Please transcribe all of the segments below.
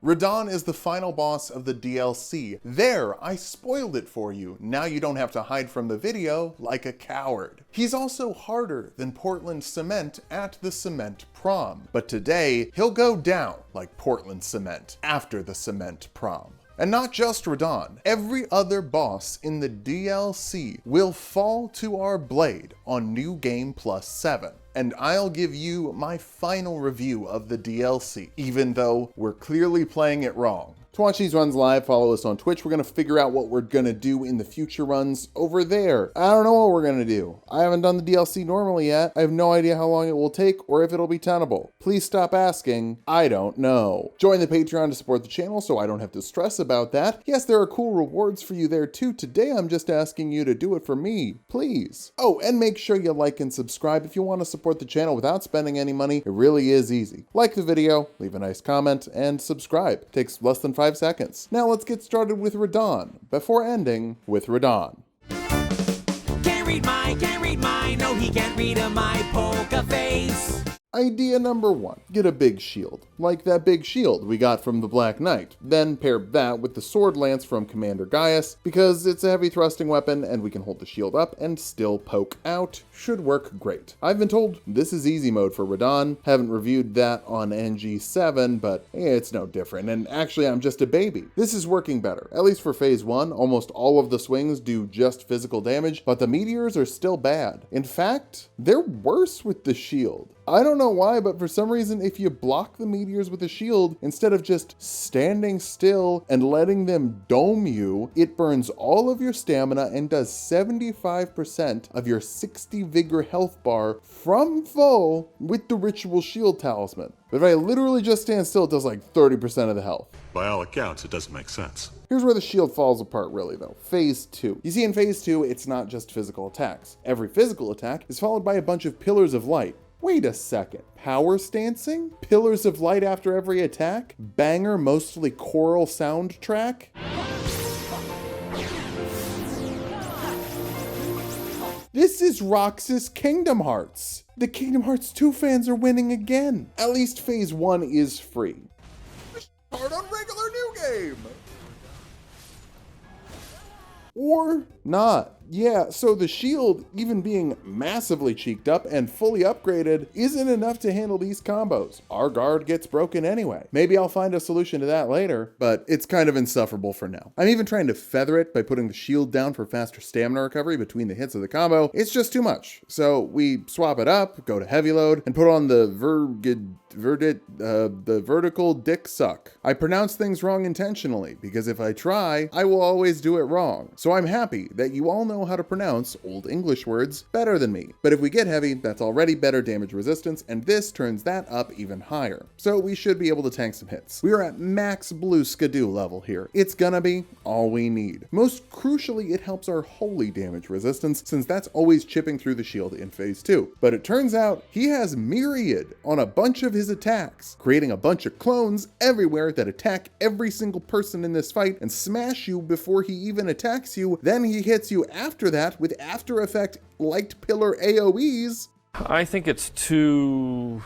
Radahn is the final boss of the DLC. There, I spoiled it for you. Now you don't have to hide from the video like a coward. He's also harder than Portland Cement at the Cement Prom. But today, he'll go down like Portland Cement after the Cement Prom. And not just Radahn, every other boss in the DLC will fall to our blade on New Game Plus 7. And I'll give you my final review of the DLC, even though we're clearly playing it wrong. To watch these runs live, follow us on Twitch. We're gonna figure out what we're gonna do in the future runs over there. I don't know what we're gonna do. I haven't done the DLC normally yet. I have no idea how long it will take or if it'll be tenable. Please stop asking. I don't know. Join the Patreon to support the channel so I don't have to stress about that. Yes, there are cool rewards for you there too. Today I'm just asking you to do it for me, please. Oh, and make sure you like and subscribe if you want to support the channel without spending any money. It really is easy. Like the video, leave a nice comment, and subscribe. It takes less than 5 seconds. Now let's get started with Radahn, before ending with Radahn. Can't read mine, no he can't read my poker face. Idea number 1, get a big shield, like that big shield we got from the Black Knight. Then pair that with the sword lance from Commander Gaius, because it's a heavy thrusting weapon and we can hold the shield up and still poke out. Should work great. I've been told this is easy mode for Radahn. Haven't reviewed that on NG+7, but it's no different, and actually I'm just a baby. This is working better, at least for phase 1. Almost all of the swings do just physical damage, but the meteors are still bad. In fact, they're worse with the shield. I don't know why, but for some reason, if you block the meteors with a shield, instead of just standing still and letting them dome you, it burns all of your stamina and does 75% of your 60 vigor health bar from full with the ritual shield talisman. But if I literally just stand still, it does like 30% of the health. By all accounts, it doesn't make sense. Here's where the shield falls apart really though. Phase 2. You see, in phase 2, it's not just physical attacks. Every physical attack is followed by a bunch of pillars of light. Wait a second, power stancing? Pillars of light after every attack? Banger, mostly choral soundtrack? This is Roxas Kingdom Hearts. The Kingdom Hearts 2 fans are winning again. At least phase 1 is free. Start on regular new game. Or not. Yeah, so the shield, even being massively cheeked up and fully upgraded, isn't enough to handle these combos. Our guard gets broken anyway. Maybe I'll find a solution to that later, but it's kind of insufferable for now. I'm even trying to feather it by putting the shield down for faster stamina recovery between the hits of the combo. It's just too much. So we swap it up, go to heavy load, and put on the vertical dick suck. I pronounce things wrong intentionally, because if I try, I will always do it wrong. So I'm happy that you all know how to pronounce Old English words better than me. But if we get heavy, that's already better damage resistance, and this turns that up even higher. So we should be able to tank some hits. We are at max blue skidoo level here. It's gonna be all we need. Most crucially, it helps our holy damage resistance, since that's always chipping through the shield in phase 2. But it turns out he has myriad on a bunch of his attacks, creating a bunch of clones everywhere that attack every single person in this fight and smash you before he even attacks you. Then he hits you after that with After Effect light pillar AoEs. I think it's too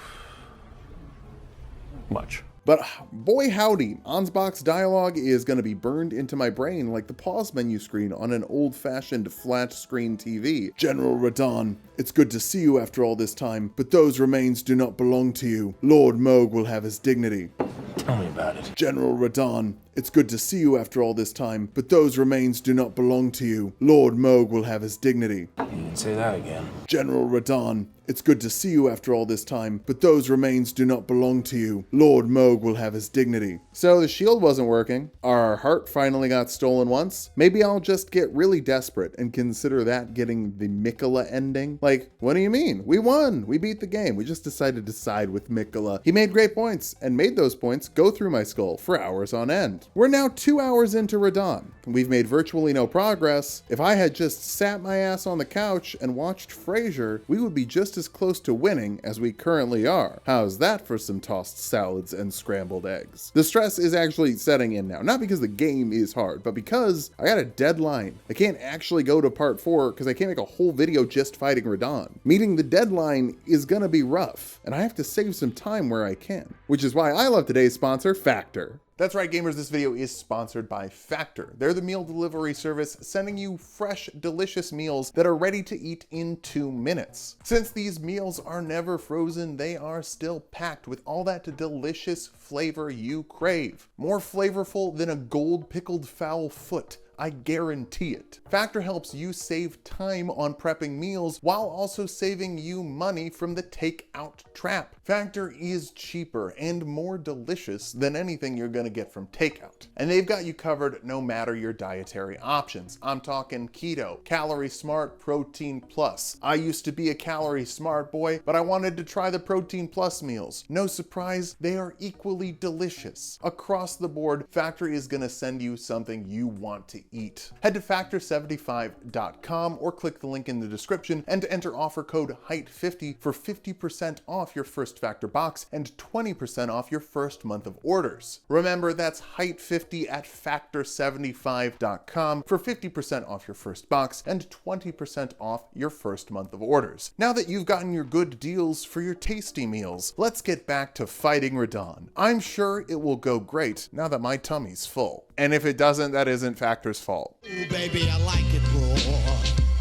much. But boy howdy, Ansbach's dialogue is going to be burned into my brain like the pause menu screen on an old-fashioned flat screen TV. General Radahn, it's good to see you after all this time, but those remains do not belong to you. Lord Moog will have his dignity. Tell me about it. General Radahn, it's good to see you after all this time, but those remains do not belong to you. Lord Moog will have his dignity. You can say that again. General Radahn, it's good to see you after all this time, but those remains do not belong to you. Lord Moog will have his dignity. So the shield wasn't working. Our heart finally got stolen once. Maybe I'll just get really desperate and consider that getting the Mikola ending. Like, what do you mean? We won. We beat the game. We just decided to side with Mikola. He made great points and made those points go through my skull for hours on end. We're now 2 hours into Radahn. We've made virtually no progress. If I had just sat my ass on the couch and watched Frasier, we would be just as close to winning as we currently are. How's that for some tossed salads and scrambled eggs? The stress is actually setting in now, not because the game is hard, but because I got a deadline. I can't actually go to part 4 because I can't make a whole video just fighting Radahn. Meeting the deadline is gonna be rough, and I have to save some time where I can, which is why I love today's sponsor, Factor. That's right, gamers, this video is sponsored by Factor. They're the meal delivery service sending you fresh, delicious meals that are ready to eat in 2 minutes. Since these meals are never frozen, they are still packed with all that delicious flavor you crave. More flavorful than a gold pickled fowl foot. I guarantee it. Factor helps you save time on prepping meals while also saving you money from the takeout trap. Factor is cheaper and more delicious than anything you're gonna get from takeout. And they've got you covered no matter your dietary options. I'm talking keto, calorie smart, protein plus. I used to be a calorie smart boy, but I wanted to try the protein plus meals. No surprise, they are equally delicious. Across the board, Factor is gonna send you something you want to eat. Head to factor75.com or click the link in the description and enter offer code HEIGHT50 for 50% off your first Factor box and 20% off your first month of orders. Remember, that's HEIGHT50 at factor75.com for 50% off your first box and 20% off your first month of orders. Now that you've gotten your good deals for your tasty meals, let's get back to fighting Radahn. I'm sure it will go great now that my tummy's full. And if it doesn't, that isn't Factor's fault. Ooh, baby, I like it raw.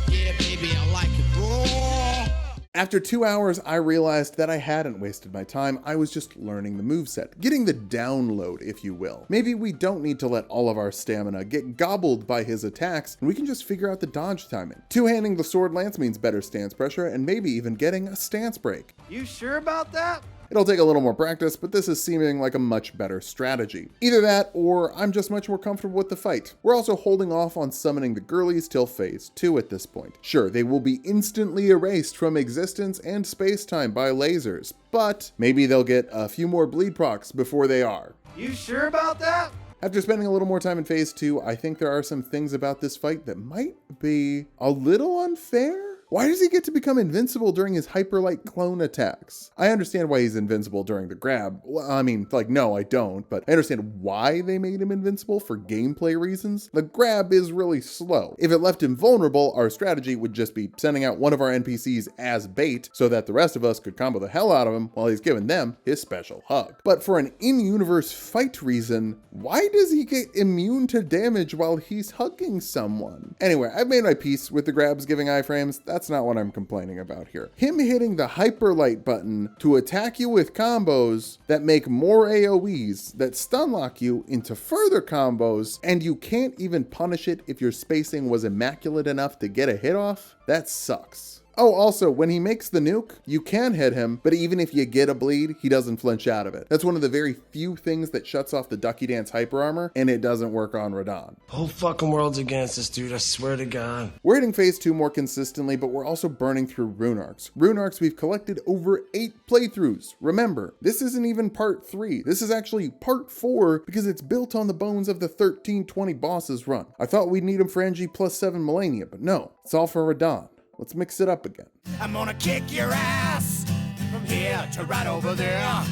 Yeah, baby, I like it raw. After 2 hours, I realized that I hadn't wasted my time. I was just learning the moveset, getting the download, if you will. Maybe we don't need to let all of our stamina get gobbled by his attacks, and we can just figure out the dodge timing. Two-handing the sword lance means better stance pressure, and maybe even getting a stance break. You sure about that? It'll take a little more practice, but this is seeming like a much better strategy. Either that, or I'm just much more comfortable with the fight. We're also holding off on summoning the girlies till phase 2 at this point. Sure, they will be instantly erased from existence and space-time by lasers, but maybe they'll get a few more bleed procs before they are. You sure about that? After spending a little more time in phase 2, I think there are some things about this fight that might be a little unfair. Why does he get to become invincible during his hyperlight clone attacks? I understand why he's invincible during the grab. Well, I mean, like, no, I don't, but I understand why they made him invincible for gameplay reasons. The grab is really slow. If it left him vulnerable, our strategy would just be sending out one of our NPCs as bait so that the rest of us could combo the hell out of him while he's giving them his special hug. But for an in-universe fight reason, why does he get immune to damage while he's hugging someone? Anyway, I've made my peace with the grabs giving iframes. That's not what I'm complaining about here. Him hitting the hyperlight button to attack you with combos that make more AoEs that stun lock you into further combos, and you can't even punish it if your spacing was immaculate enough to get a hit off, that sucks. Oh, also, when he makes the nuke, you can hit him, but even if you get a bleed, he doesn't flinch out of it. That's one of the very few things that shuts off the Ducky Dance hyper armor, and it doesn't work on Radahn. Whole fucking world's against this dude, I swear to God. We're hitting phase 2 more consistently, but we're also burning through rune arcs. Rune arcs we've collected over 8 playthroughs. Remember, this isn't even part 3. This is actually part 4 because it's built on the bones of the 1320 bosses run. I thought we'd need them for NG+7 Millennia, but no, it's all for Radahn. Let's mix it up again. I'm gonna kick your ass from here to right over there.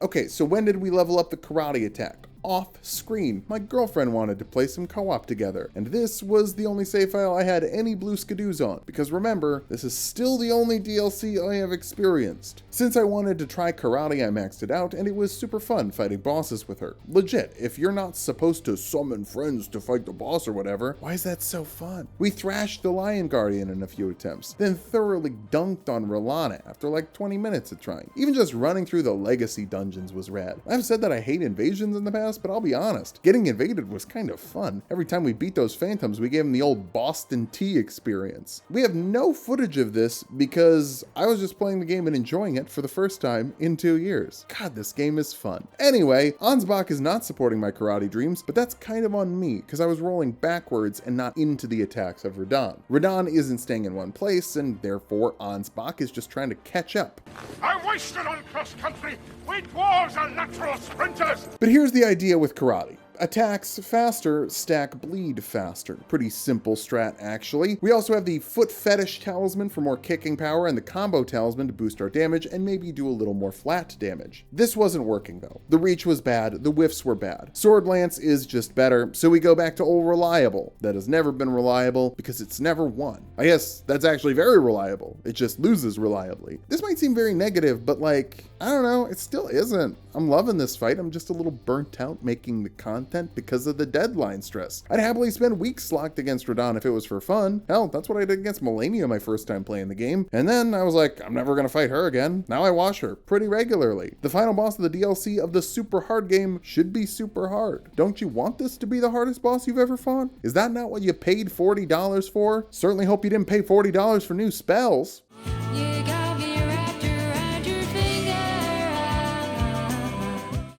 Okay, so when did we level up the karate attack? Off screen. My girlfriend wanted to play some co-op together, and this was the only save file I had any blue skidoos on, because remember, this is still the only DLC I have experienced. Since I wanted to try karate, I maxed it out, and it was super fun fighting bosses with her. Legit, if you're not supposed to summon friends to fight the boss or whatever, why is that so fun? We thrashed the Lion Guardian in a few attempts, then thoroughly dunked on Rolana after like 20 minutes of trying. Even just running through the legacy dungeons was rad. I've said that I hate invasions in the past, but I'll be honest, getting invaded was kind of fun. Every time we beat those phantoms, we gave them the old Boston tea experience. We have no footage of this because I was just playing the game and enjoying it for the first time in 2 years. God, this game is fun. Anyway, Ansbach is not supporting my karate dreams, but that's kind of on me because I was rolling backwards and not into the attacks of Radahn. Radahn isn't staying in one place, and therefore Ansbach is just trying to catch up. I'm wasted on cross country. We dwarves are natural sprinters. But here's the idea with karate. attacks faster, stack bleed faster. Pretty simple strat, actually. We also have the Foot Fetish Talisman for more kicking power, and the Combo Talisman to boost our damage and maybe do a little more flat damage. This wasn't working though. The reach was bad, the whiffs were bad. Sword Lance is just better, so we go back to old reliable. That has never been reliable because it's never won. I guess that's actually very reliable. It just loses reliably. This might seem very negative, but like, I don't know, it still isn't. I'm loving this fight. I'm just a little burnt out making the content because of the deadline stress. I'd happily spend weeks locked against Radahn if it was for fun. Hell, that's what I did against Malenia my first time playing the game. And then I was like, I'm never gonna fight her again. Now I watch her pretty regularly. The final boss of the DLC of the super hard game should be super hard. Don't you want this to be the hardest boss you've ever fought? Is that not what you paid $40 for? Certainly hope you didn't pay $40 for new spells.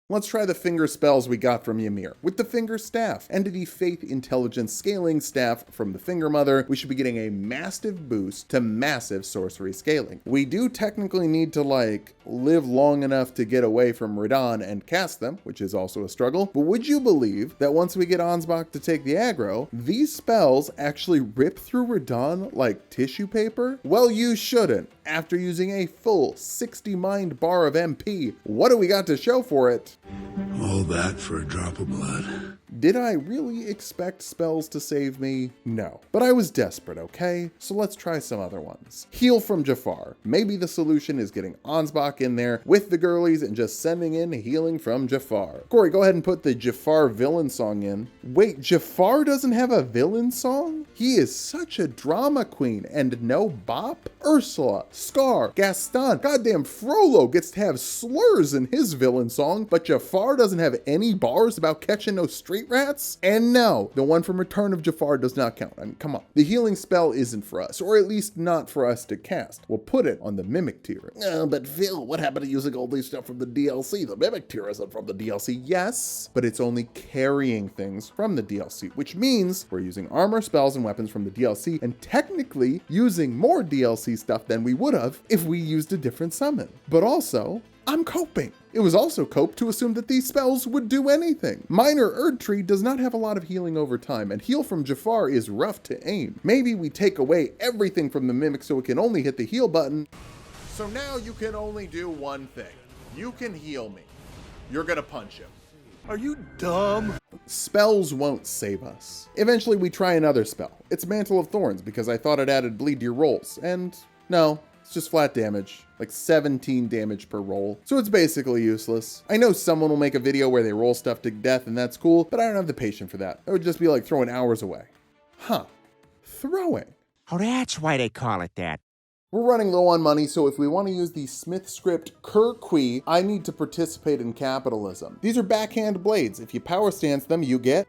Let's try the finger spells we got from Ymir. With the Finger Staff, Entity Faith Intelligence Scaling Staff from the Finger Mother, we should be getting a massive boost to massive sorcery scaling. We do technically need to like live long enough to get away from Radahn and cast them, which is also a struggle, but would you believe that once we get Ansbach to take the aggro, these spells actually rip through Radahn like tissue paper? Well, you shouldn't. After using a full 60 mind bar of MP, what do we got to show for it? All that for a drop of blood. Did I really expect spells to save me? No. But I was desperate, okay? So let's try some other ones. Heal from Jafar. Maybe the solution is getting Ansbach in there with the girlies and just sending in healing from Jafar. Corey, go ahead and put the Jafar villain song in. Wait, Jafar doesn't have a villain song? He is such a drama queen and no bop? Ursula, Scar, Gaston, goddamn Frollo gets to have slurs in his villain song, but Jafar doesn't have any bars about catching no street rats? And no, the one from Return of Jafar does not count. I mean, come on. The healing spell isn't for us, or at least not for us to cast. We'll put it on the Mimic tier. But Phil, what happened to using all these stuff from the DLC? The Mimic tier isn't from the DLC. Yes, but it's only carrying things from the DLC, which means we're using armor, spells, and weapons from the DLC, and technically using more DLC stuff than we would have if we used a different summon. But also, I'm coping. It was also cope to assume that these spells would do anything. Minor Erdtree does not have a lot of healing over time, and Heal from Jafar is rough to aim. Maybe we take away everything from the Mimic so it can only hit the heal button. So now you can only do one thing. You can heal me. You're gonna punch him. Are you dumb? Spells won't save us. Eventually we try another spell. It's Mantle of Thorns because I thought it added bleed to your rolls, and no. It's just flat damage, like 17 damage per roll. So it's basically useless. I know someone will make a video where they roll stuff to death and that's cool, but I don't have the patience for that. It would just be like throwing hours away. Huh. Throwing. Oh, that's why they call it that. We're running low on money, so if we want to use the Smith script Kirkwi, I need to participate in capitalism. These are backhand blades. If you power stance them, you get...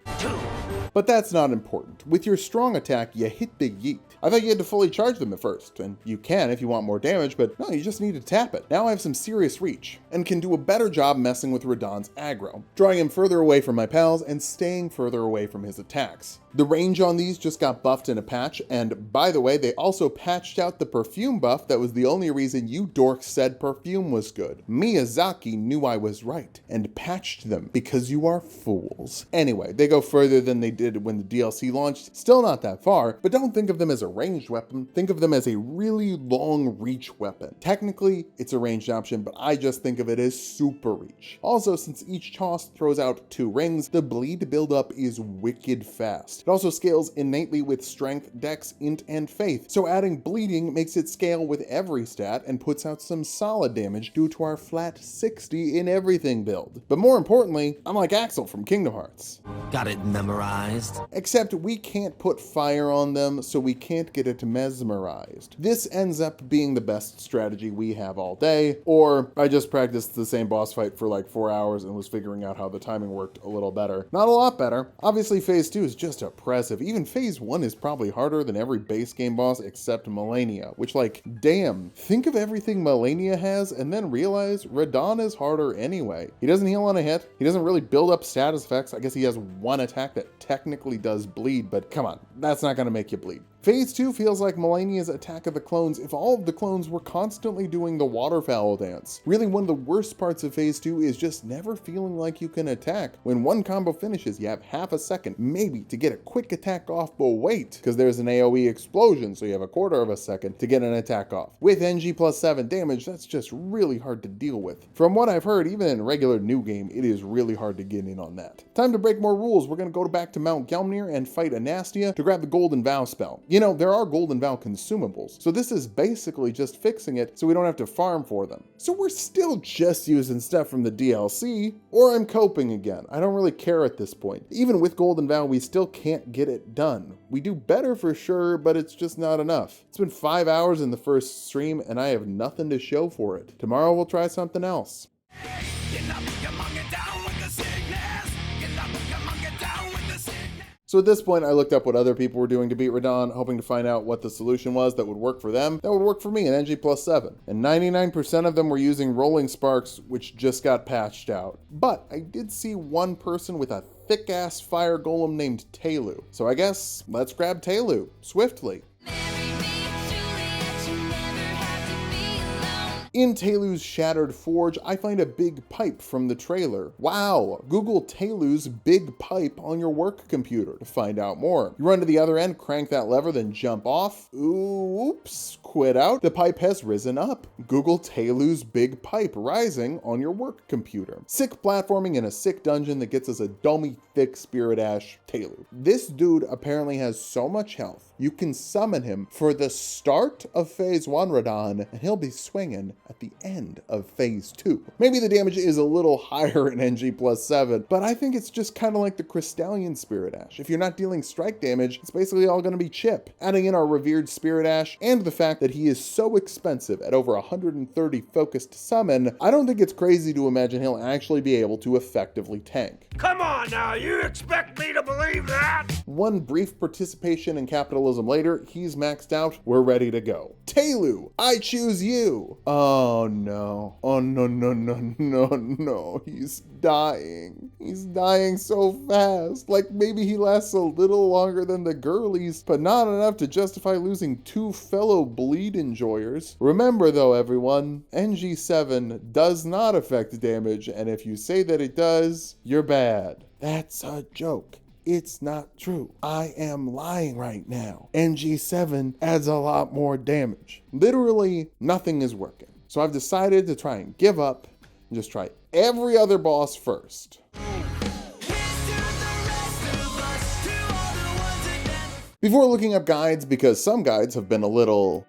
But that's not important. With your strong attack, you hit the yeet. I thought you had to fully charge them at first, and you can if you want more damage, but no, you just need to tap it. Now I have some serious reach, and can do a better job messing with Radahn's aggro, drawing him further away from my pals and staying further away from his attacks. The range on these just got buffed in a patch, and by the way, they also patched out the perfume buff that was the only reason you dorks said perfume was good. Miyazaki knew I was right, and patched them because you are fools. Anyway, they go further than they did when the DLC launched. Still not that far, but don't think of them as a ranged weapon. Think of them as a really long reach weapon. Technically, it's a ranged option, but I just think of it as super reach. Also, since each toss throws out 2 rings, the bleed buildup is wicked fast. It also scales innately with strength, dex, int, and faith, so adding bleeding makes it scale with every stat and puts out some solid damage due to our flat 60 in everything build. But more importantly, I'm like Axel from Kingdom Hearts. Got it memorized? Except we can't put fire on them, so we can't get it mesmerized. This ends up being the best strategy we have all day, or I just practiced the same boss fight for like 4 hours and was figuring out how the timing worked a little better. Not a lot better. Obviously phase 2 is just oppressive. Even phase 1 is probably harder than every base game boss except Malenia, which like, damn, think of everything Malenia has and then realize Radahn is harder anyway. He doesn't heal on a hit. He doesn't really build up status effects. I guess he has one attack that technically does bleed, but come on, that's not gonna make you bleed. Phase 2 feels like Melania's Attack of the Clones if all of the clones were constantly doing the waterfowl dance. Really, one of the worst parts of Phase 2 is just never feeling like you can attack. When one combo finishes, you have half a second, maybe, to get a quick attack off, but wait, because there's an AoE explosion, so you have a quarter of a second to get an attack off. With NG+7 damage, that's just really hard to deal with. From what I've heard, even in a regular new game, it is really hard to get in on that. Time to break more rules. We're going to go back to Mount Gelmir and fight Anastia to grab the Golden Vow spell. You know, there are Golden Vow consumables, so this is basically just fixing it so we don't have to farm for them. So we're still just using stuff from the DLC, or I'm coping again. I don't really care at this point. Even with Golden Vow, we still can't get it done. We do better for sure, but it's just not enough. It's been 5 hours in the first stream and I have nothing to show for it. Tomorrow we'll try something else. So at this point, I looked up what other people were doing to beat Radahn, hoping to find out what the solution was that would work for them, that would work for me in NG+7. And 99% of them were using Rolling Sparks, which just got patched out. But I did see one person with a thick-ass fire golem named Telu. So I guess, let's grab Telu, swiftly. In Telu's Shattered Forge, I find a big pipe from the trailer. Wow, Google Telu's big pipe on your work computer to find out more. You run to the other end, crank that lever, then jump off. Oops, quit out. The pipe has risen up. Google Telu's big pipe rising on your work computer. Sick platforming in a sick dungeon that gets us a domey thick Spirit Ash Telu. This dude apparently has so much health, you can summon him for the start of Phase 1 Radahn, and he'll be swinging at the end of Phase 2. Maybe the damage is a little higher in NG+7, but I think it's just kind of like the Crystallian Spirit Ash. If you're not dealing strike damage, it's basically all going to be chip. Adding in our revered Spirit Ash, and the fact that he is so expensive at over 130 focused summon, I don't think it's crazy to imagine he'll actually be able to effectively tank. Come on now, you expect me to believe that? One brief participation in capitalism later, he's maxed out, we're ready to go. Telu, I choose you! Oh no. Oh no, he's dying. He's dying so fast. Like maybe he lasts a little longer than the girlies, but not enough to justify losing 2 fellow bleed enjoyers. Remember though everyone, NG7 does not affect damage, and if you say that it does, you're bad. That's a joke. It's not true. I am lying right now. NG7 adds a lot more damage. Literally, nothing is working. So I've decided to try and give up and just try every other boss first. Before looking up guides, because some guides have been a little...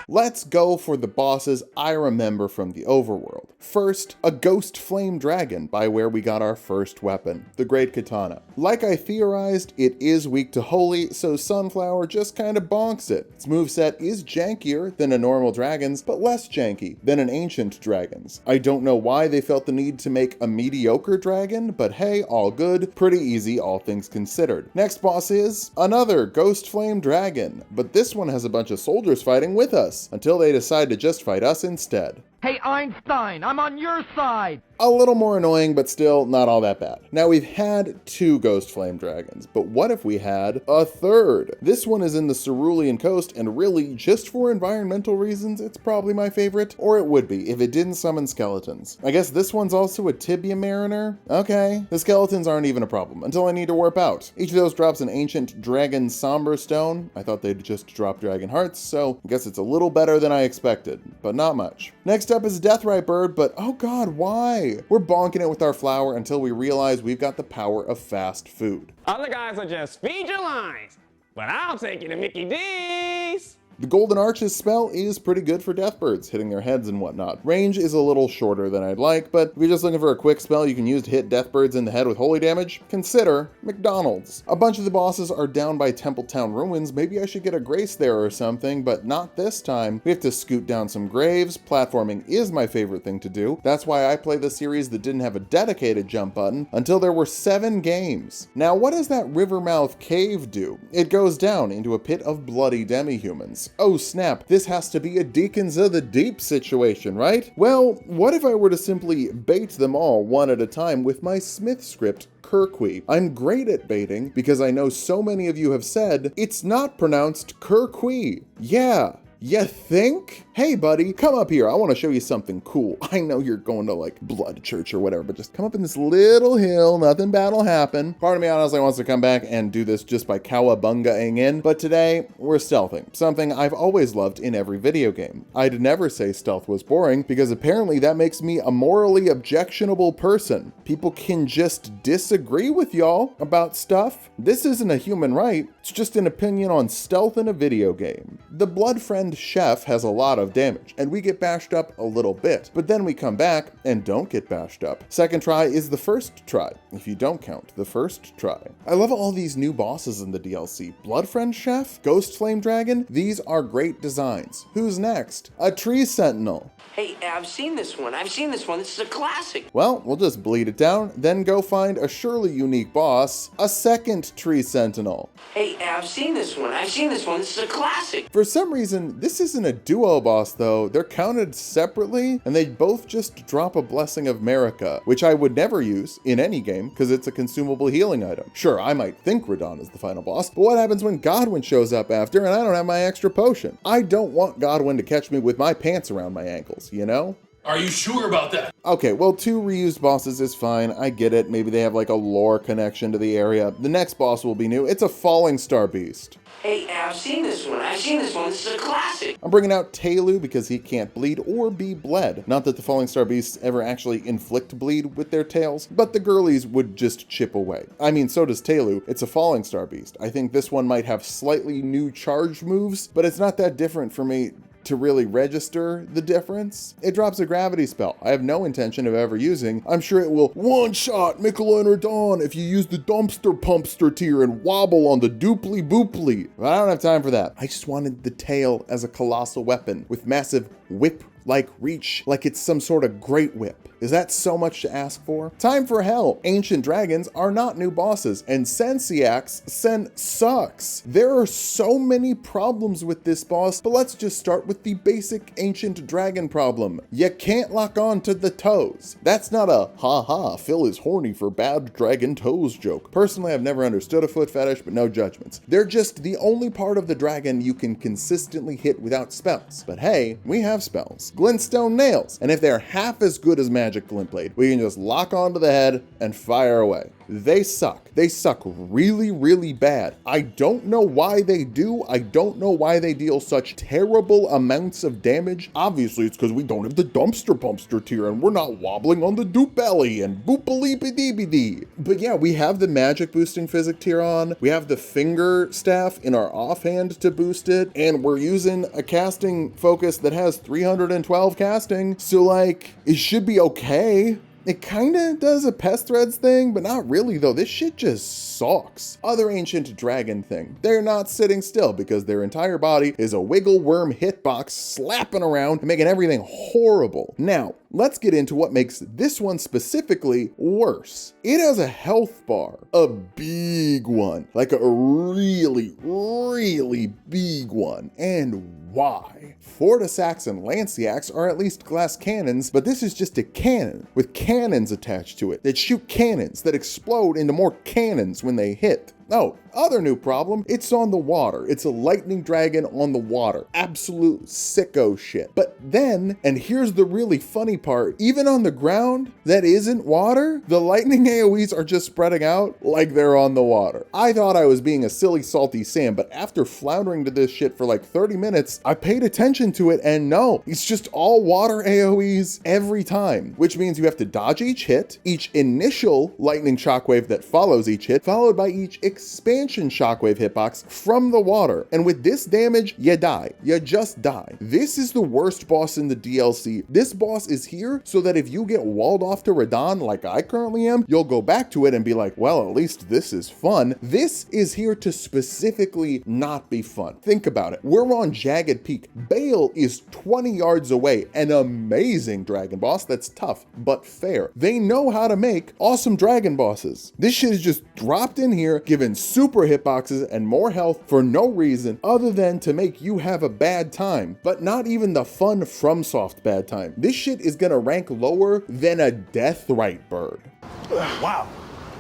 Let's go for the bosses I remember from the overworld. First, a ghost flame dragon, by where we got our first weapon, the Great Katana. Like I theorized, it is weak to holy, so Sunflower just kinda bonks it. Its moveset is jankier than a normal dragon's, but less janky than an ancient dragon's. I don't know why they felt the need to make a mediocre dragon, but hey, all good, pretty easy all things considered. Next boss is another ghost flame dragon, but this one has a bunch of soldiers fighting with us, until they decide to just fight us instead. Hey Einstein, I'm on your side! A little more annoying, but still not all that bad. Now we've had 2 ghost flame dragons, but what if we had a third? This one is in the Cerulean Coast, and really, just for environmental reasons, it's probably my favorite, or it would be if it didn't summon skeletons. I guess this one's also a Tibia Mariner? Okay, the skeletons aren't even a problem, until I need to warp out. Each of those drops an ancient dragon somber stone. I thought they'd just drop dragon hearts, so I guess it's a little better than I expected, but not much. Next up is Deathrite Bird, but oh god, why? We're bonking it with our flower until we realize we've got the power of fast food. Other guys will just feed your lines, but I'll take you to Mickey D's. The Golden Arches spell is pretty good for Deathbirds, hitting their heads and whatnot. Range is a little shorter than I'd like, but if you're just looking for a quick spell you can use to hit Deathbirds in the head with holy damage, consider McDonald's. A bunch of the bosses are down by Templetown Ruins. Maybe I should get a grace there or something, but not this time. We have to scoot down some graves. Platforming is my favorite thing to do. That's why I play the series that didn't have a dedicated jump button until there were 7 games. Now, what does that Rivermouth cave do? It goes down into a pit of bloody demi-humans. oh snap, this has to be a Deacons of the Deep situation, right? Well, what if I were to simply bait them all one at a time with my Smith script Kirkwi? I'm great at baiting because I know so many of you have said it's not pronounced Kirkwi. Yeah. You think? Hey buddy, come up here. I want to show you something cool. I know you're going to like Blood Church or whatever, but just come up in this little hill. Nothing bad will happen. Part of me honestly wants to come back and do this just by cowabungaing in, but today we're stealthing. Something I've always loved in every video game. I'd never say stealth was boring because apparently that makes me a morally objectionable person. People can just disagree with y'all about stuff. This isn't a human right. It's just an opinion on stealth in a video game. The Blood Friend Chef has a lot of damage, and we get bashed up a little bit, but then we come back and don't get bashed up. Second try is the first try, if you don't count the first try. I love all these new bosses in the DLC. Blood Friend Chef, Ghost Flame Dragon, these are great designs. Who's next? A Tree Sentinel. Hey, I've seen this one. This is a classic. Well, we'll just bleed it down, then go find a surely unique boss, a second Tree Sentinel. Hey, I've seen this one. This is a classic. For some reason, this isn't a duo boss though. They're counted separately, and they both just drop a Blessing of Marika, which I would never use in any game because it's a consumable healing item. Sure, I might think Radahn is the final boss, but what happens when Godwyn shows up after and I don't have my extra potion? I don't want Godwyn to catch me with my pants around my ankles, you know? Are you sure about that? Okay, well, 2 reused bosses is fine. I get it. Maybe they have like a lore connection to the area. The next boss will be new. It's a Falling Star Beast. Hey, I've seen this one. This is a classic. I'm bringing out Telu because he can't bleed or be bled. Not that the Falling Star Beasts ever actually inflict bleed with their tails, but the girlies would just chip away. I mean, so does Telu. It's a Falling Star Beast. I think this one might have slightly new charge moves, but it's not that different for me to really register the difference. It drops a gravity spell I have no intention of ever using. I'm sure it will one-shot Mikola and Radahn if you use the dumpster pumpster tier and wobble on the dooply booply. But I don't have time for that. I just wanted the tail as a colossal weapon with massive whip-like reach, like it's some sort of great whip. Is that so much to ask for? Time for hell. Ancient dragons are not new bosses, and Sen sucks. There are so many problems with this boss, but let's just start with the basic ancient dragon problem. You can't lock on to the toes. That's not a ha-ha, Phil is horny for bad dragon toes joke. Personally, I've never understood a foot fetish, but no judgments. They're just the only part of the dragon you can consistently hit without spells. But hey, we have spells. Glintstone nails, and if they're half as good as magic glint blade, we can just lock onto the head and fire away. They suck. They suck really, really bad. I don't know why they do. I don't know why they deal such terrible amounts of damage. Obviously, it's because we don't have the dumpster pumpster tier and we're not wobbling on the doop belly and boopaleepy-dee-bee-dee. But yeah, we have the magic boosting physic tier on. We have the finger staff in our offhand to boost it. And we're using a casting focus that has 312 casting. So like, it should be okay. It kinda does a pest threads thing, but not really though. This shit just sucks. Other ancient dragon thing. They're not sitting still because their entire body is a wiggle worm hitbox slapping around and making everything horrible. Now, let's get into what makes this one specifically worse. It has a health bar, a big one, like a really, really big one. And why? Fortisax and Lanciax are at least glass cannons, but this is just a cannon with cannons attached to it that shoot cannons that explode into more cannons when they hit. Oh, other new problem, it's on the water. It's a lightning dragon on the water. Absolute sicko shit. But then, and here's the really funny part, even on the ground that isn't water, the lightning AoEs are just spreading out like they're on the water. I thought I was being a silly salty Sam, but after floundering to this shit for like 30 minutes, I paid attention to it and no, it's just all water AoEs every time, which means you have to dodge each hit, each initial lightning shockwave that follows each hit, followed by each expansion shockwave hitbox from the water. And with this damage, you die. You just die. This is the worst boss in the DLC. This boss is here so that if you get walled off to Radahn like I currently am, you'll go back to it and be like, well, at least this is fun. This is here to specifically not be fun. Think about it. We're on Jagged Peak. Bale is 20 yards away. An amazing dragon boss that's tough, but fair. They know how to make awesome dragon bosses. This shit is just dropped in here, given given super hitboxes and more health for no reason other than to make you have a bad time, but not even the fun FromSoft bad time. This shit is gonna rank lower than a Deathrite bird. Wow,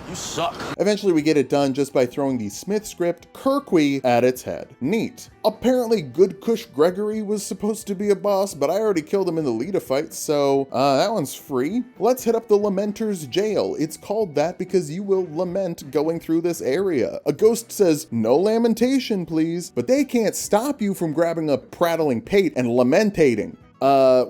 you suck. Eventually we get it done just by throwing the Smith script Kirkwe at its head. Neat. Apparently Good Kush Gregory was supposed to be a boss, but I already killed him in the Lita fight, so that one's free. Let's hit up the Lamenter's Jail. It's called that because you will lament going through this area. A ghost says, no lamentation please, but they can't stop you from grabbing a prattling pate and lamentating.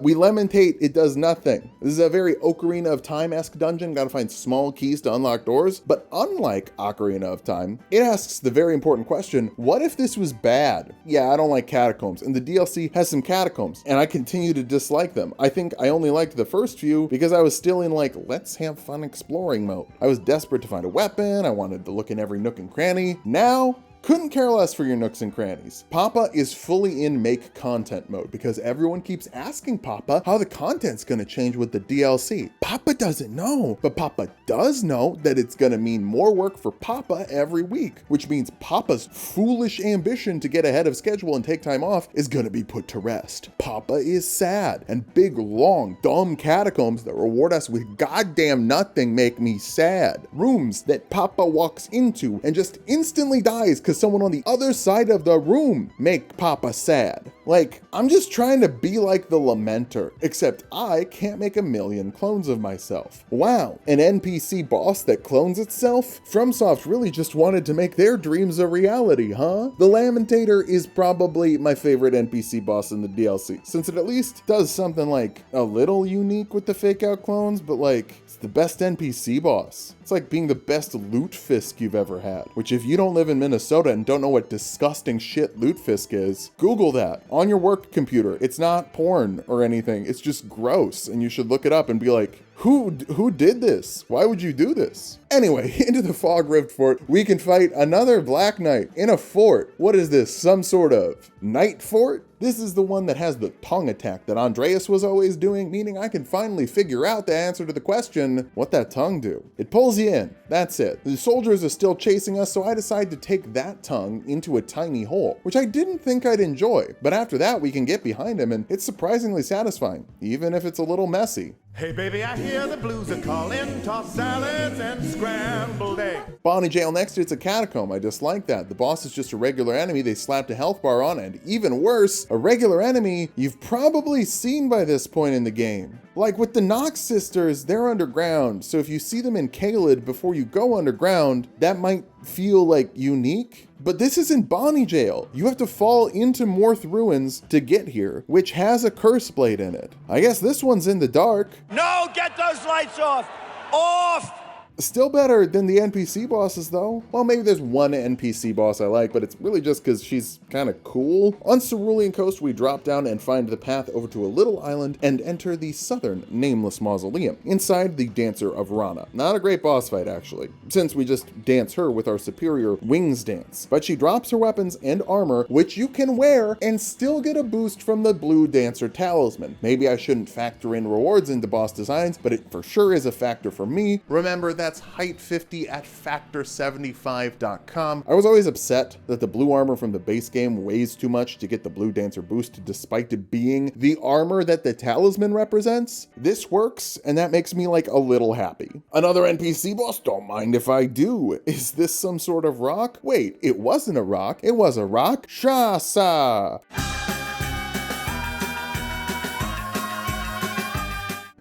We lamentate, it does nothing. This is a very Ocarina of Time-esque dungeon, gotta find small keys to unlock doors, but unlike Ocarina of Time, it asks the very important question, what if this was bad? Yeah, I don't like catacombs, and the DLC has some catacombs, and I continue to dislike them. I think I only liked the first few because I was still in like, let's have fun exploring mode. I was desperate to find a weapon, I wanted to look in every nook and cranny. Now, couldn't care less for your nooks and crannies. Papa is fully in make content mode because everyone keeps asking Papa how the content's gonna change with the DLC. Papa doesn't know, but Papa does know that it's gonna mean more work for Papa every week, which means Papa's foolish ambition to get ahead of schedule and take time off is gonna be put to rest. Papa is sad, and big, long, dumb catacombs that reward us with goddamn nothing make me sad. Rooms that Papa walks into and just instantly dies because someone on the other side of the room make Papa sad. Like, I'm just trying to be like the Lamenter, except I can't make a million clones of myself. Wow, an NPC boss that clones itself? FromSoft really just wanted to make their dreams a reality, huh? The Lamentator is probably my favorite NPC boss in the DLC, since it at least does something like a little unique with the fake out clones, but like, it's the best NPC boss. It's like being the best Lutefisk you've ever had, which if you don't live in Minnesota and don't know what disgusting shit Lutefisk is, Google that on your work computer. It's not porn or anything. It's just gross, and you should look it up and be like, who did this? Why would you do this? Anyway, into the Fog Rift Fort, we can fight another Black Knight in a fort. What is this, some sort of night fort? This is the one that has the tongue attack that Andreas was always doing, meaning I can finally figure out the answer to the question, what that tongue do? It pulls you in, that's it. The soldiers are still chasing us, so I decide to take that tongue into a tiny hole, which I didn't think I'd enjoy. But after that, we can get behind him, and it's surprisingly satisfying, even if it's a little messy. Hey baby, I hear the blues are calling, tossed salads and scrambled eggs. Bonnie Jail next, it's a catacomb. I dislike that. The boss is just a regular enemy they slapped a health bar on, and even worse, a regular enemy you've probably seen by this point in the game. Like with the Nox sisters, they're underground, so if you see them in Caelid before you go underground, that might feel like unique. But this isn't Bonnie Jail. You have to fall into Morth Ruins to get here, which has a curse blade in it. I guess this one's in the dark. No, get those lights off! Off! Still better than the NPC bosses though. Well, maybe there's one NPC boss I like, but it's really just because she's kind of cool. On Cerulean Coast, we drop down and find the path over to a little island and enter the southern Nameless Mausoleum, inside the Dancer of Rana. Not a great boss fight actually, since we just dance her with our superior Wings dance. But she drops her weapons and armor, which you can wear and still get a boost from the Blue Dancer Talisman. Maybe I shouldn't factor in rewards into boss designs, but it for sure is a factor for me. Remember, that's height 50 at factor75.com. I was always upset that the blue armor from the base game weighs too much to get the Blue Dancer boost despite it being the armor that the talisman represents. This works, and that makes me like a little happy. Another NPC boss? Don't mind if I do. Is this some sort of rock? Wait, it wasn't a rock. It was a rock. Shasa!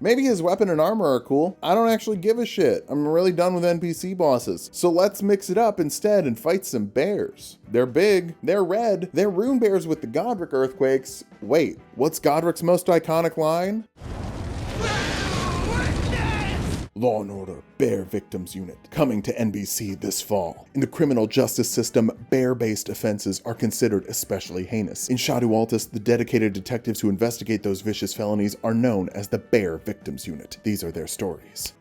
Maybe his weapon and armor are cool. I don't actually give a shit. I'm really done with NPC bosses. So let's mix it up instead and fight some bears. They're big, they're red, they're rune bears with the Godric earthquakes. Wait, what's Godric's most iconic line? Law and Order Bear Victims Unit, coming to NBC this fall. In the criminal justice system, bear-based offenses are considered especially heinous. In Shadu Altus, the dedicated detectives who investigate those vicious felonies are known as the Bear Victims Unit. These are their stories.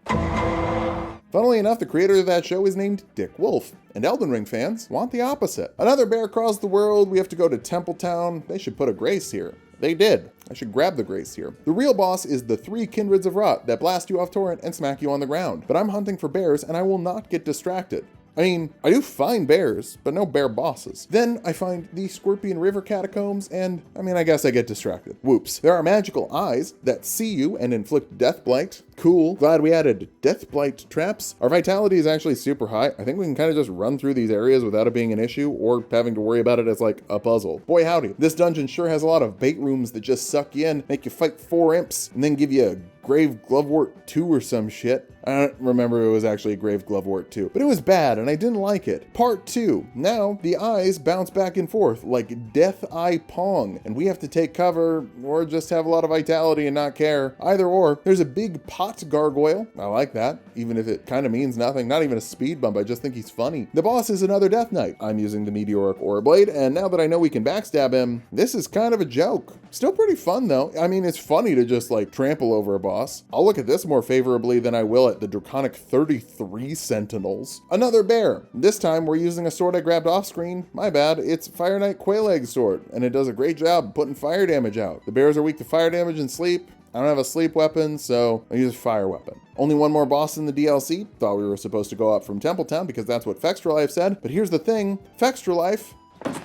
Funnily enough, the creator of that show is named Dick Wolf, and Elden Ring fans want the opposite. Another bear across the world, we have to go to Templetown. They should put a grace here. They did. I should grab the grace here. The real boss is the 3 Kindreds of Rot that blast you off torrent and smack you on the ground. But I'm hunting for bears and I will not get distracted. I mean, I do find bears, but no bear bosses. Then I find the Scorpion River Catacombs, and I mean, I guess I get distracted. Whoops. There are magical eyes that see you and inflict death blight. Cool. Glad we added death blight traps. Our vitality is actually super high. I think we can kind of just run through these areas without it being an issue or having to worry about it as like a puzzle. Boy howdy, this dungeon sure has a lot of bait rooms that just suck you in, make you fight 4 imps, and then give you a Grave Glovewort 2 or some shit. I don't remember it was actually Grave Glovewort 2, but it was bad and I didn't like it. Part 2. Now the eyes bounce back and forth like Death Eye Pong, and we have to take cover or just have a lot of vitality and not care. Either or. There's a big pot gargoyle. I like that, even if it kind of means nothing. Not even a speed bump, I just think he's funny. The boss is another Death Knight. I'm using the Meteoric Ore Blade, and now that I know we can backstab him, this is kind of a joke. Still pretty fun though. I mean, it's funny to just like trample over a boss. I'll look at this more favorably than I will at the Draconic 33 Sentinels. Another bear. This time we're using a sword I grabbed off screen. My bad, it's Fire Knight Quaileg's sword, and it does a great job putting fire damage out. The bears are weak to fire damage and sleep. I don't have a sleep weapon, so I use a fire weapon. Only one more boss in the DLC. Thought we were supposed to go up from Templetown because that's what Fextra Life said, but here's the thing, Fextra Life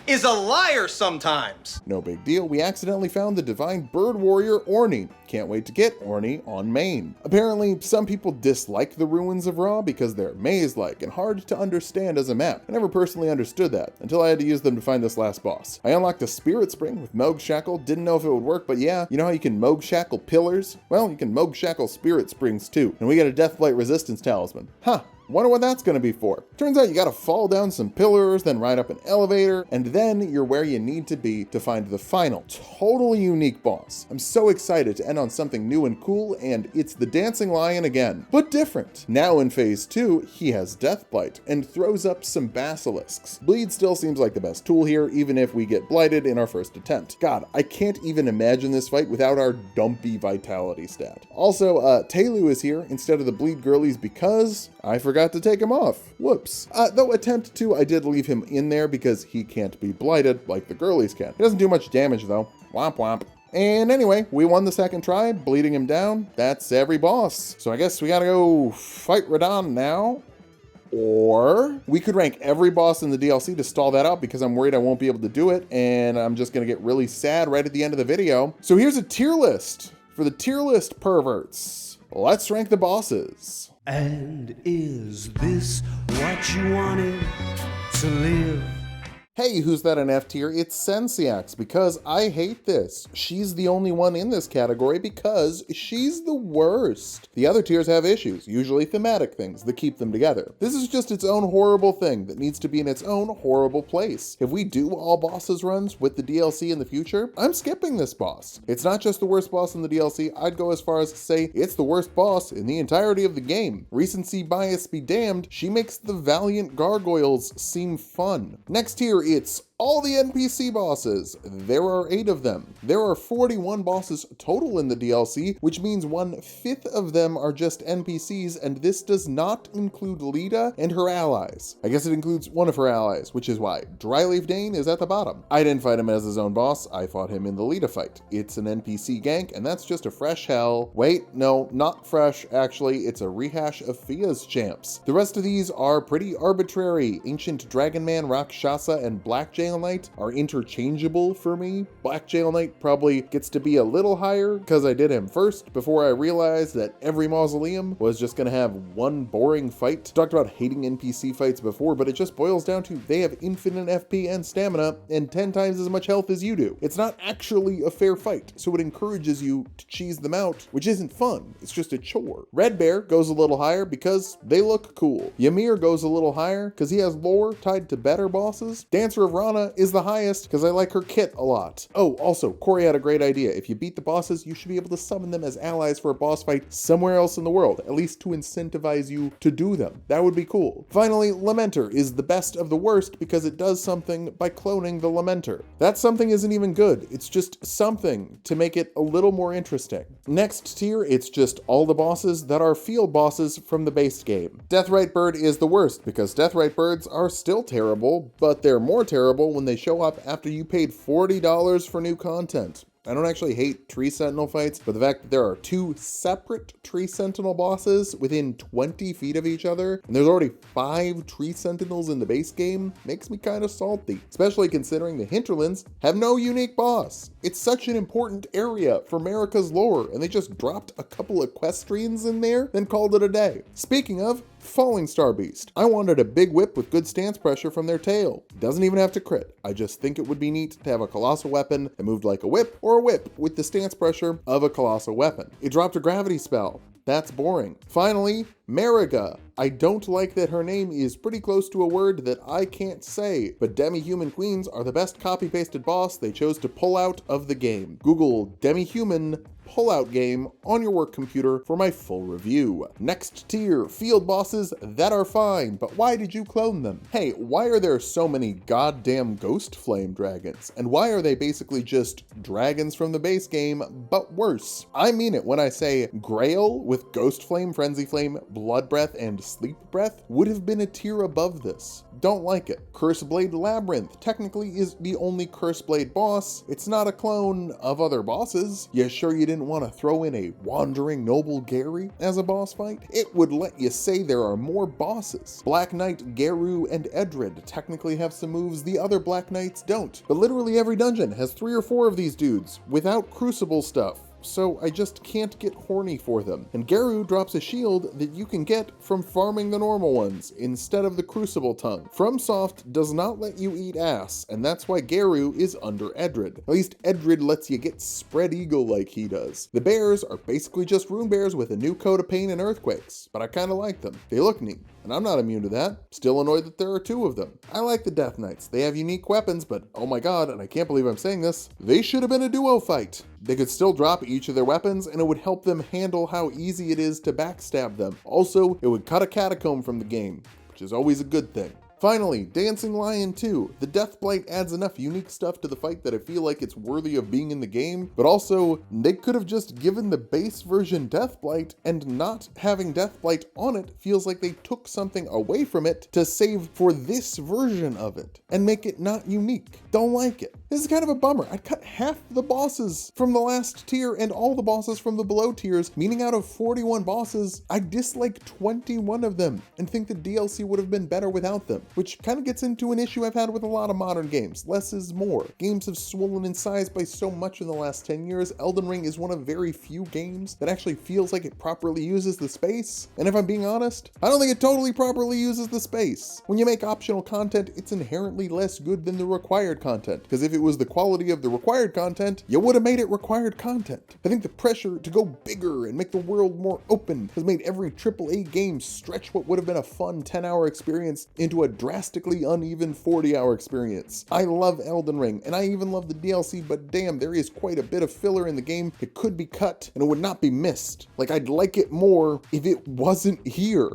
is a liar sometimes. No big deal, we accidentally found the divine bird warrior Orny. Can't wait to get Orny on main. Apparently, some people dislike the Ruins of Ra because they're maze-like and hard to understand as a map. I never personally understood that until I had to use them to find this last boss. I unlocked a Spirit Spring with Moog Shackle, didn't know if it would work, but yeah, you know how you can Moog Shackle pillars? Well, you can Moog Shackle Spirit Springs too, and we get a Deathblight Resistance Talisman. Huh. Wonder what that's gonna be for. Turns out you gotta fall down some pillars, then ride up an elevator, and then you're where you need to be to find the final, totally unique boss. I'm so excited to end on something new and cool, and it's the Dancing Lion again, but different. Now in phase 2, he has Deathblight and throws up some basilisks. Bleed still seems like the best tool here, even if we get blighted in our first attempt. God, I can't even imagine this fight without our dumpy vitality stat. Also, Telu is here instead of the Bleed Girlies because I forgot to take him off. Whoops. Though attempt 2, I did leave him in there because he can't be blighted like the girlies can. He doesn't do much damage though. Womp womp. And anyway, we won the second try, bleeding him down. That's every boss. So I guess we gotta go fight Radahn now. Or we could rank every boss in the DLC to stall that out because I'm worried I won't be able to do it and I'm just gonna get really sad right at the end of the video. So here's a tier list for the tier list perverts. Let's rank the bosses. And is this what you wanted to live? Hey, who's that in F tier? It's Sensiax, because I hate this. She's the only one in this category because she's the worst. The other tiers have issues, usually thematic things that keep them together. This is just its own horrible thing that needs to be in its own horrible place. If we do all bosses runs with the DLC in the future, I'm skipping this boss. It's not just the worst boss in the DLC, I'd go as far as to say it's the worst boss in the entirety of the game. Recency bias be damned, she makes the Valiant Gargoyles seem fun. Next tier, it's all the NPC bosses. There are 8 of them. There are 41 bosses total in the DLC, which means 1/5 of them are just NPCs, and this does not include Lita and her allies. I guess it includes one of her allies, which is why Dryleaf Dane is at the bottom. I didn't fight him as his own boss, I fought him in the Lita fight. It's an NPC gank, and that's just a fresh hell. Wait, no, not fresh, actually, it's a rehash of Fia's champs. The rest of these are pretty arbitrary. Ancient Dragon Man, Rakshasa, and Black Jail Knight are interchangeable for me. Black Jail Knight probably gets to be a little higher because I did him first before I realized that every mausoleum was just gonna have one boring fight. Talked about hating NPC fights before, but it just boils down to they have infinite FP and stamina and 10 times as much health as you do. It's not actually a fair fight, so it encourages you to cheese them out, which isn't fun. It's just a chore. Red Bear goes a little higher because they look cool. Ymir goes a little higher because he has lore tied to better bosses. Dancer of Rana is the highest because I like her kit a lot. Oh, also, Corey had a great idea. If you beat the bosses, you should be able to summon them as allies for a boss fight somewhere else in the world, at least to incentivize you to do them. That would be cool. Finally, Lamenter is the best of the worst because it does something by cloning the Lamenter. That something isn't even good. It's just something to make it a little more interesting. Next tier, it's just all the bosses that are field bosses from the base game. Deathrite Bird is the worst because Deathrite Birds are still terrible, but they're more terrible when they show up after you paid $40 for new content. I don't actually hate Tree Sentinel fights, but the fact that there are 2 separate Tree Sentinel bosses within 20 feet of each other, and there's already 5 Tree Sentinels in the base game, makes me kind of salty, especially considering the hinterlands have no unique boss. It's such an important area for America's lore, and they just dropped a couple of equestrians in there, then called it a day. Speaking of, Falling Star Beast. I wanted a big whip with good stance pressure from their tail. Doesn't even have to crit. I just think it would be neat to have a colossal weapon that moved like a whip, or a whip with the stance pressure of a colossal weapon. It dropped a gravity spell. That's boring. Finally, Mariga. I don't like that her name is pretty close to a word that I can't say, but demi-human queens are the best copy-pasted boss they chose to pull out of the game. Google demi-human pull-out game on your work computer for my full review. Next tier, field bosses that are fine, but why did you clone them? Hey, why are there so many goddamn ghost flame dragons? And why are they basically just dragons from the base game, but worse? I mean it when I say Grail with ghost flame, frenzy flame, blood breath, and sleep breath would have been a tier above this. Don't like it. Curseblade Labyrinth technically is the only Curseblade boss. It's not a clone of other bosses. You sure you didn't want to throw in a Wandering Noble Gary as a boss fight? It would let you say there are more bosses. Black Knight, Geru, and Edred technically have some moves the other Black Knights don't, but literally every dungeon has 3 or 4 of these dudes without Crucible stuff. So I just can't get horny for them. And Geru drops a shield that you can get from farming the normal ones instead of the Crucible tongue. FromSoft does not let you eat ass, and that's why Geru is under Edred. At least Edred lets you get spread eagle like he does. The bears are basically just rune bears with a new coat of paint and earthquakes, but I kinda like them. They look neat, and I'm not immune to that. Still annoyed that there are 2 of them. I like the Death Knights. They have unique weapons, but oh my god, and I can't believe I'm saying this, they should have been a duo fight. They could still drop each of their weapons, and it would help them handle how easy it is to backstab them. Also, it would cut a catacomb from the game, which is always a good thing. Finally, Dancing Lion 2. The Deathblight adds enough unique stuff to the fight that I feel like it's worthy of being in the game, but also, they could have just given the base version Deathblight, and not having Deathblight on it feels like they took something away from it to save for this version of it, and make it not unique. Don't like it. This is kind of a bummer. I'd cut half the bosses from the last tier and all the bosses from the below tiers, meaning out of 41 bosses, I dislike 21 of them, and think the DLC would have been better without them. Which kind of gets into an issue I've had with a lot of modern games. Less is more. Games have swollen in size by so much in the last 10 years. Elden Ring is one of very few games that actually feels like it properly uses the space. And if I'm being honest, I don't think it totally properly uses the space. When you make optional content, it's inherently less good than the required content. Because if it was the quality of the required content, you would have made it required content. I think the pressure to go bigger and make the world more open has made every AAA game stretch what would have been a fun 10-hour experience into a drastically uneven 40-hour experience. I love Elden Ring, and I even love the DLC, but damn, there is quite a bit of filler in the game that could be cut, and it would not be missed. Like, I'd like it more if it wasn't here.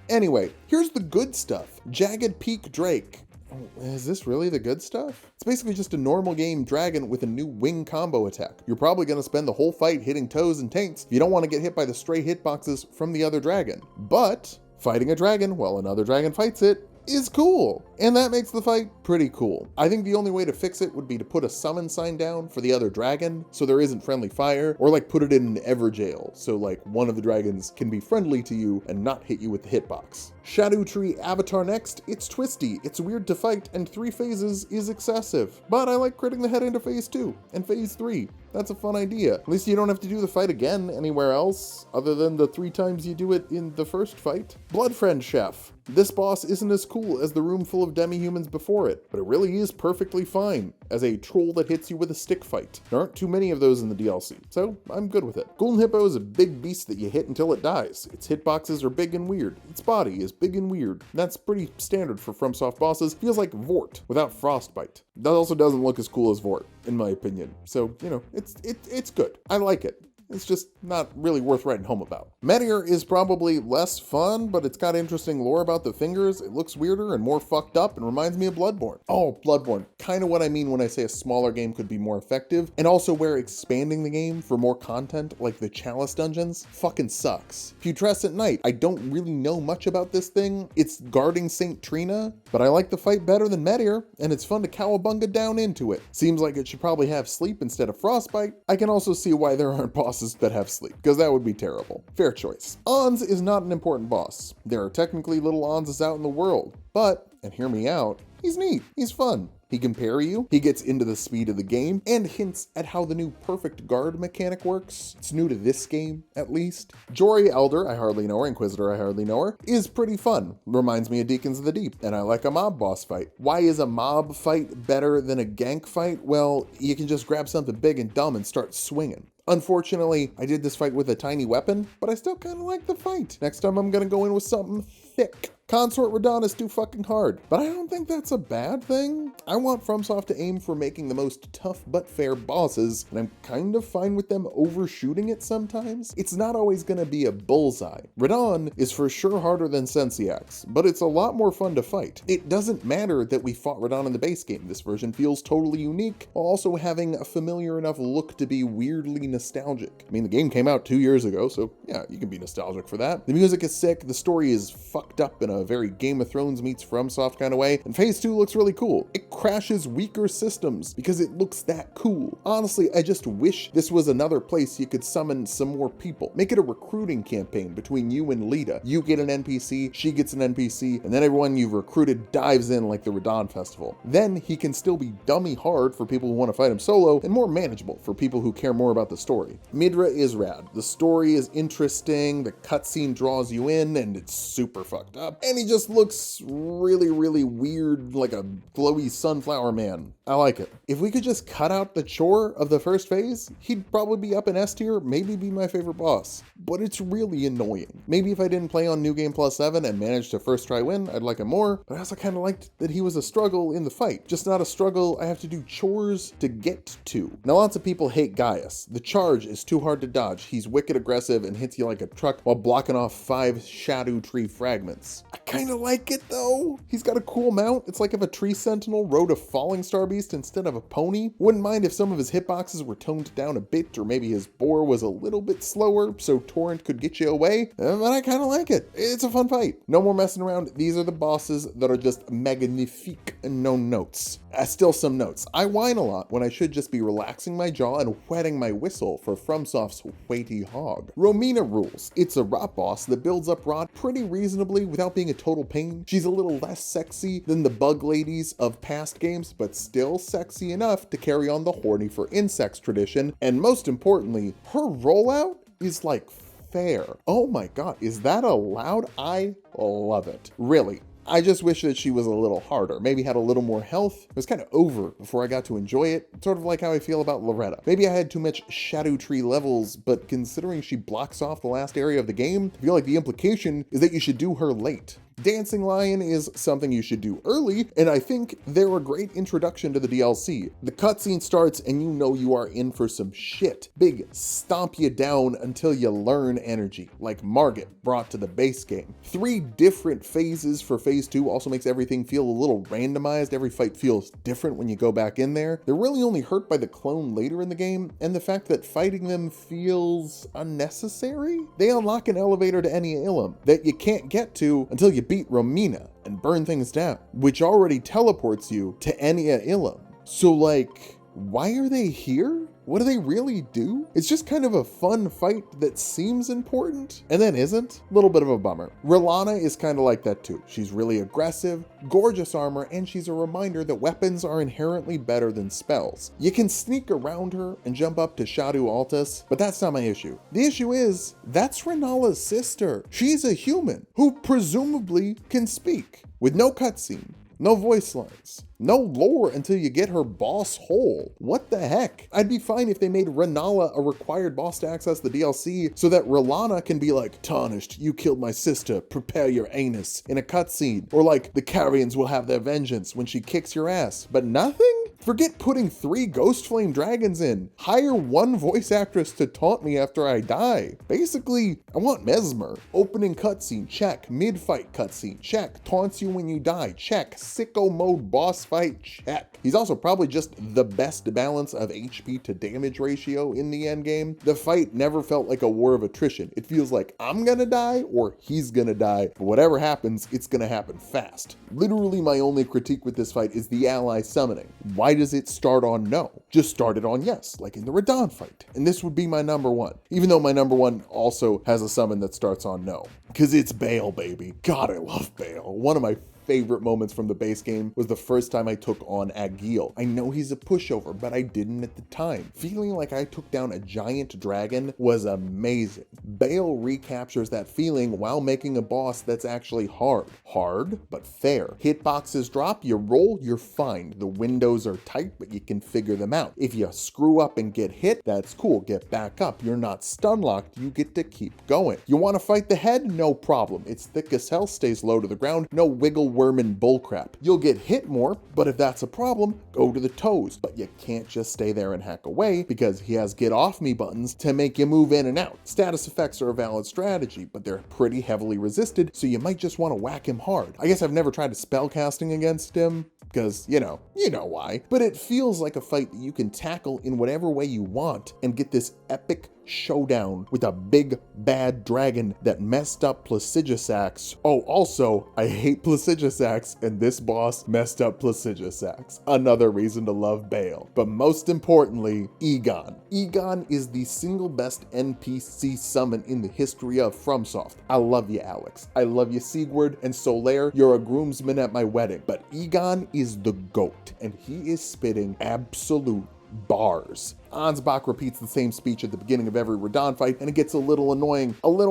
Anyway, here's the good stuff. Jagged Peak Drake. Oh, is this really the good stuff? It's basically just a normal game dragon with a new wing combo attack. You're probably going to spend the whole fight hitting toes and taints if you don't want to get hit by the stray hitboxes from the other dragon. But fighting a dragon while another dragon fights it is cool, and that makes the fight pretty cool. I think the only way to fix it would be to put a summon sign down for the other dragon so there isn't friendly fire, or like put it in an Everjail so like one of the dragons can be friendly to you and not hit you with the hitbox. Shadow Tree Avatar Next. It's twisty, it's weird to fight, and 3 phases is excessive, but I like critting the head into phase 2 and phase 3. That's a fun idea. At least you don't have to do the fight again anywhere else, other than the 3 times you do it in the first fight. Bloodfriend Chef. This boss isn't as cool as the room full of demi-humans before it, but it really is perfectly fine as a troll that hits you with a stick fight. There aren't too many of those in the DLC, so I'm good with it. Golden Hippo is a big beast that you hit until it dies. Its hitboxes are big and weird. Its body is big and weird. That's pretty standard for FromSoft bosses. Feels like Vort without Frostbite. That also doesn't look as cool as Vort, in my opinion. So, you know, it's good. I like it. It's just not really worth writing home about. Meteor is probably less fun, but it's got interesting lore about the fingers. It looks weirder and more fucked up and reminds me of Bloodborne. Oh, Bloodborne. Kind of what I mean when I say a smaller game could be more effective, and also where expanding the game for more content, like the Chalice dungeons, fucking sucks. Putrescent Knight. I don't really know much about this thing. It's guarding St. Trina, but I like the fight better than Meteor, and it's fun to cowabunga down into it. Seems like it should probably have sleep instead of frostbite. I can also see why there aren't bosses that have sleep, because that would be terrible. Fair choice. Ons is not an important boss. There are technically little Onses out in the world, but, and hear me out, he's neat, he's fun. He can parry you, he gets into the speed of the game, and hints at how the new perfect guard mechanic works. It's new to this game, at least. Jory Elder, I hardly know her, Inquisitor, I hardly know her, is pretty fun. Reminds me of Deacons of the Deep, and I like a mob boss fight. Why is a mob fight better than a gank fight? Well, you can just grab something big and dumb and start swinging. Unfortunately, I did this fight with a tiny weapon, but I still kind of like the fight. Next time I'm gonna go in with something thick. Consort Radahn is too fucking hard, but I don't think that's a bad thing. I want FromSoft to aim for making the most tough but fair bosses, and I'm kind of fine with them overshooting it sometimes. It's not always gonna be a bullseye. Radahn is for sure harder than Sensiax, but it's a lot more fun to fight. It doesn't matter that we fought Radahn in the base game. This version feels totally unique, while also having a familiar enough look to be weirdly nostalgic. I mean, the game came out 2 years ago, so yeah, you can be nostalgic for that. The music is sick, the story is fucked up in a very Game of Thrones meets FromSoft kind of way, and Phase 2 looks really cool. It crashes weaker systems because it looks that cool. Honestly, I just wish this was another place you could summon some more people. Make it a recruiting campaign between you and Lita. You get an NPC, she gets an NPC, and then everyone you've recruited dives in like the Radahn Festival. Then he can still be dummy hard for people who want to fight him solo, and more manageable for people who care more about the story. Midra is rad. The story is interesting, the cutscene draws you in, and it's super fucked up. And he just looks really, really weird, like a glowy sunflower man. I like it. If we could just cut out the chore of the first phase, he'd probably be up in S tier, maybe be my favorite boss. But it's really annoying. Maybe if I didn't play on New Game Plus 7 and managed to first try win, I'd like him more, but I also kind of liked that he was a struggle in the fight. Just not a struggle I have to do chores to get to. Now lots of people hate Gaius. The charge is too hard to dodge. He's wicked aggressive and hits you like a truck while blocking off 5 Shadow Tree fragments. I kind of like it though. He's got a cool mount. It's like if a tree sentinel rode a falling star beast instead of a pony. Wouldn't mind if some of his hitboxes were toned down a bit, or maybe his boar was a little bit slower so Torrent could get you away, but I kind of like it. It's a fun fight. No more messing around. These are the bosses that are just magnifique and no notes. Still some notes. I whine a lot when I should just be relaxing my jaw and wetting my whistle for FromSoft's weighty hog. Romina rules. It's a rot boss that builds up rot pretty reasonably without being a total pain. She's a little less sexy than the bug ladies of past games, but still sexy enough to carry on the horny for insects tradition, and most importantly, her rollout is like fair. Oh my god, is that allowed? I love it. Really. I just wish that she was a little harder, maybe had a little more health. It was kind of over before I got to enjoy it, sort of like how I feel about Loretta. Maybe I had too much Shadow Tree levels, but considering she blocks off the last area of the game, I feel like the implication is that you should do her late. Dancing Lion is something you should do early, and I think they're a great introduction to the DLC. The cutscene starts and you know you are in for some shit. Big stomp you down until you learn energy, like Margit brought to the base game. 3 different phases for phase 2 also makes everything feel a little randomized. Every fight feels different when you go back in there. They're really only hurt by the clone later in the game, and the fact that fighting them feels unnecessary. They unlock an elevator to Enia Ilum that you can't get to until you beat Romina and burn things down, which already teleports you to Enia Ilum. So like, why are they here? What do they really do? It's just kind of a fun fight that seems important and then isn't. A little bit of a bummer. Rilana is kind of like that too. She's really aggressive, gorgeous armor, and she's a reminder that weapons are inherently better than spells. You can sneak around her and jump up to Shadow Altus, but that's not my issue. The issue is, that's Renala's sister. She's a human who presumably can speak with no cutscene. No voice lines, no lore until you get her boss hole. What the heck? I'd be fine if they made Renala a required boss to access the DLC so that Rilana can be like, tarnished, you killed my sister, prepare your anus in a cutscene. Or like, the Carians will have their vengeance when she kicks your ass. But nothing? Forget putting 3 Ghost Flame dragons in. Hire 1 voice actress to taunt me after I die. Basically, I want Mesmer. Opening cutscene, check. Mid-fight cutscene, check. Taunts you when you die, check. Sicko mode boss fight, check. He's also probably just the best balance of HP to damage ratio in the endgame. The fight never felt like a war of attrition. It feels like I'm gonna die or he's gonna die, but whatever happens, it's gonna happen fast. Literally my only critique with this fight is the ally summoning. Why does it start on no? Just start it on yes, like in the Radahn fight. And this would be my number 1, even though my number 1 also has a summon that starts on no. Because it's Bale, baby. God, I love Bale. One of my favorite moments from the base game was the first time I took on Agil. I know he's a pushover, but I didn't at the time. Feeling like I took down a giant dragon was amazing. Bale recaptures that feeling while making a boss that's actually hard. Hard, but fair. Hitboxes drop, you roll, you're fine. The windows are tight, but you can figure them out. If you screw up and get hit, that's cool. Get back up. You're not stun locked, you get to keep going. You want to fight the head? No problem. It's thick as hell, stays low to the ground, no wiggle wormin bullcrap. You'll get hit more, but if that's a problem, go to the toes. But you can't just stay there and hack away because he has get off me buttons to make you move in and out. Status effects are a valid strategy, but they're pretty heavily resisted, so you might just want to whack him hard. I guess I've never tried to spell casting against him, because, you know why. But it feels like a fight that you can tackle in whatever way you want and get this epic showdown with a big bad dragon that messed up Placidusax. Oh, also, I hate Placidusax, and this boss messed up Placidusax. Another reason to love Bale. But most importantly, Egon. Egon is the single best NPC summon in the history of FromSoft. I love you, Alex. I love you, Sigurd and Solaire. You're a groomsman at my wedding. But Egon is the GOAT, and he is spitting absolute bars. Ansbach repeats the same speech at the beginning of every Radahn fight, and it gets a little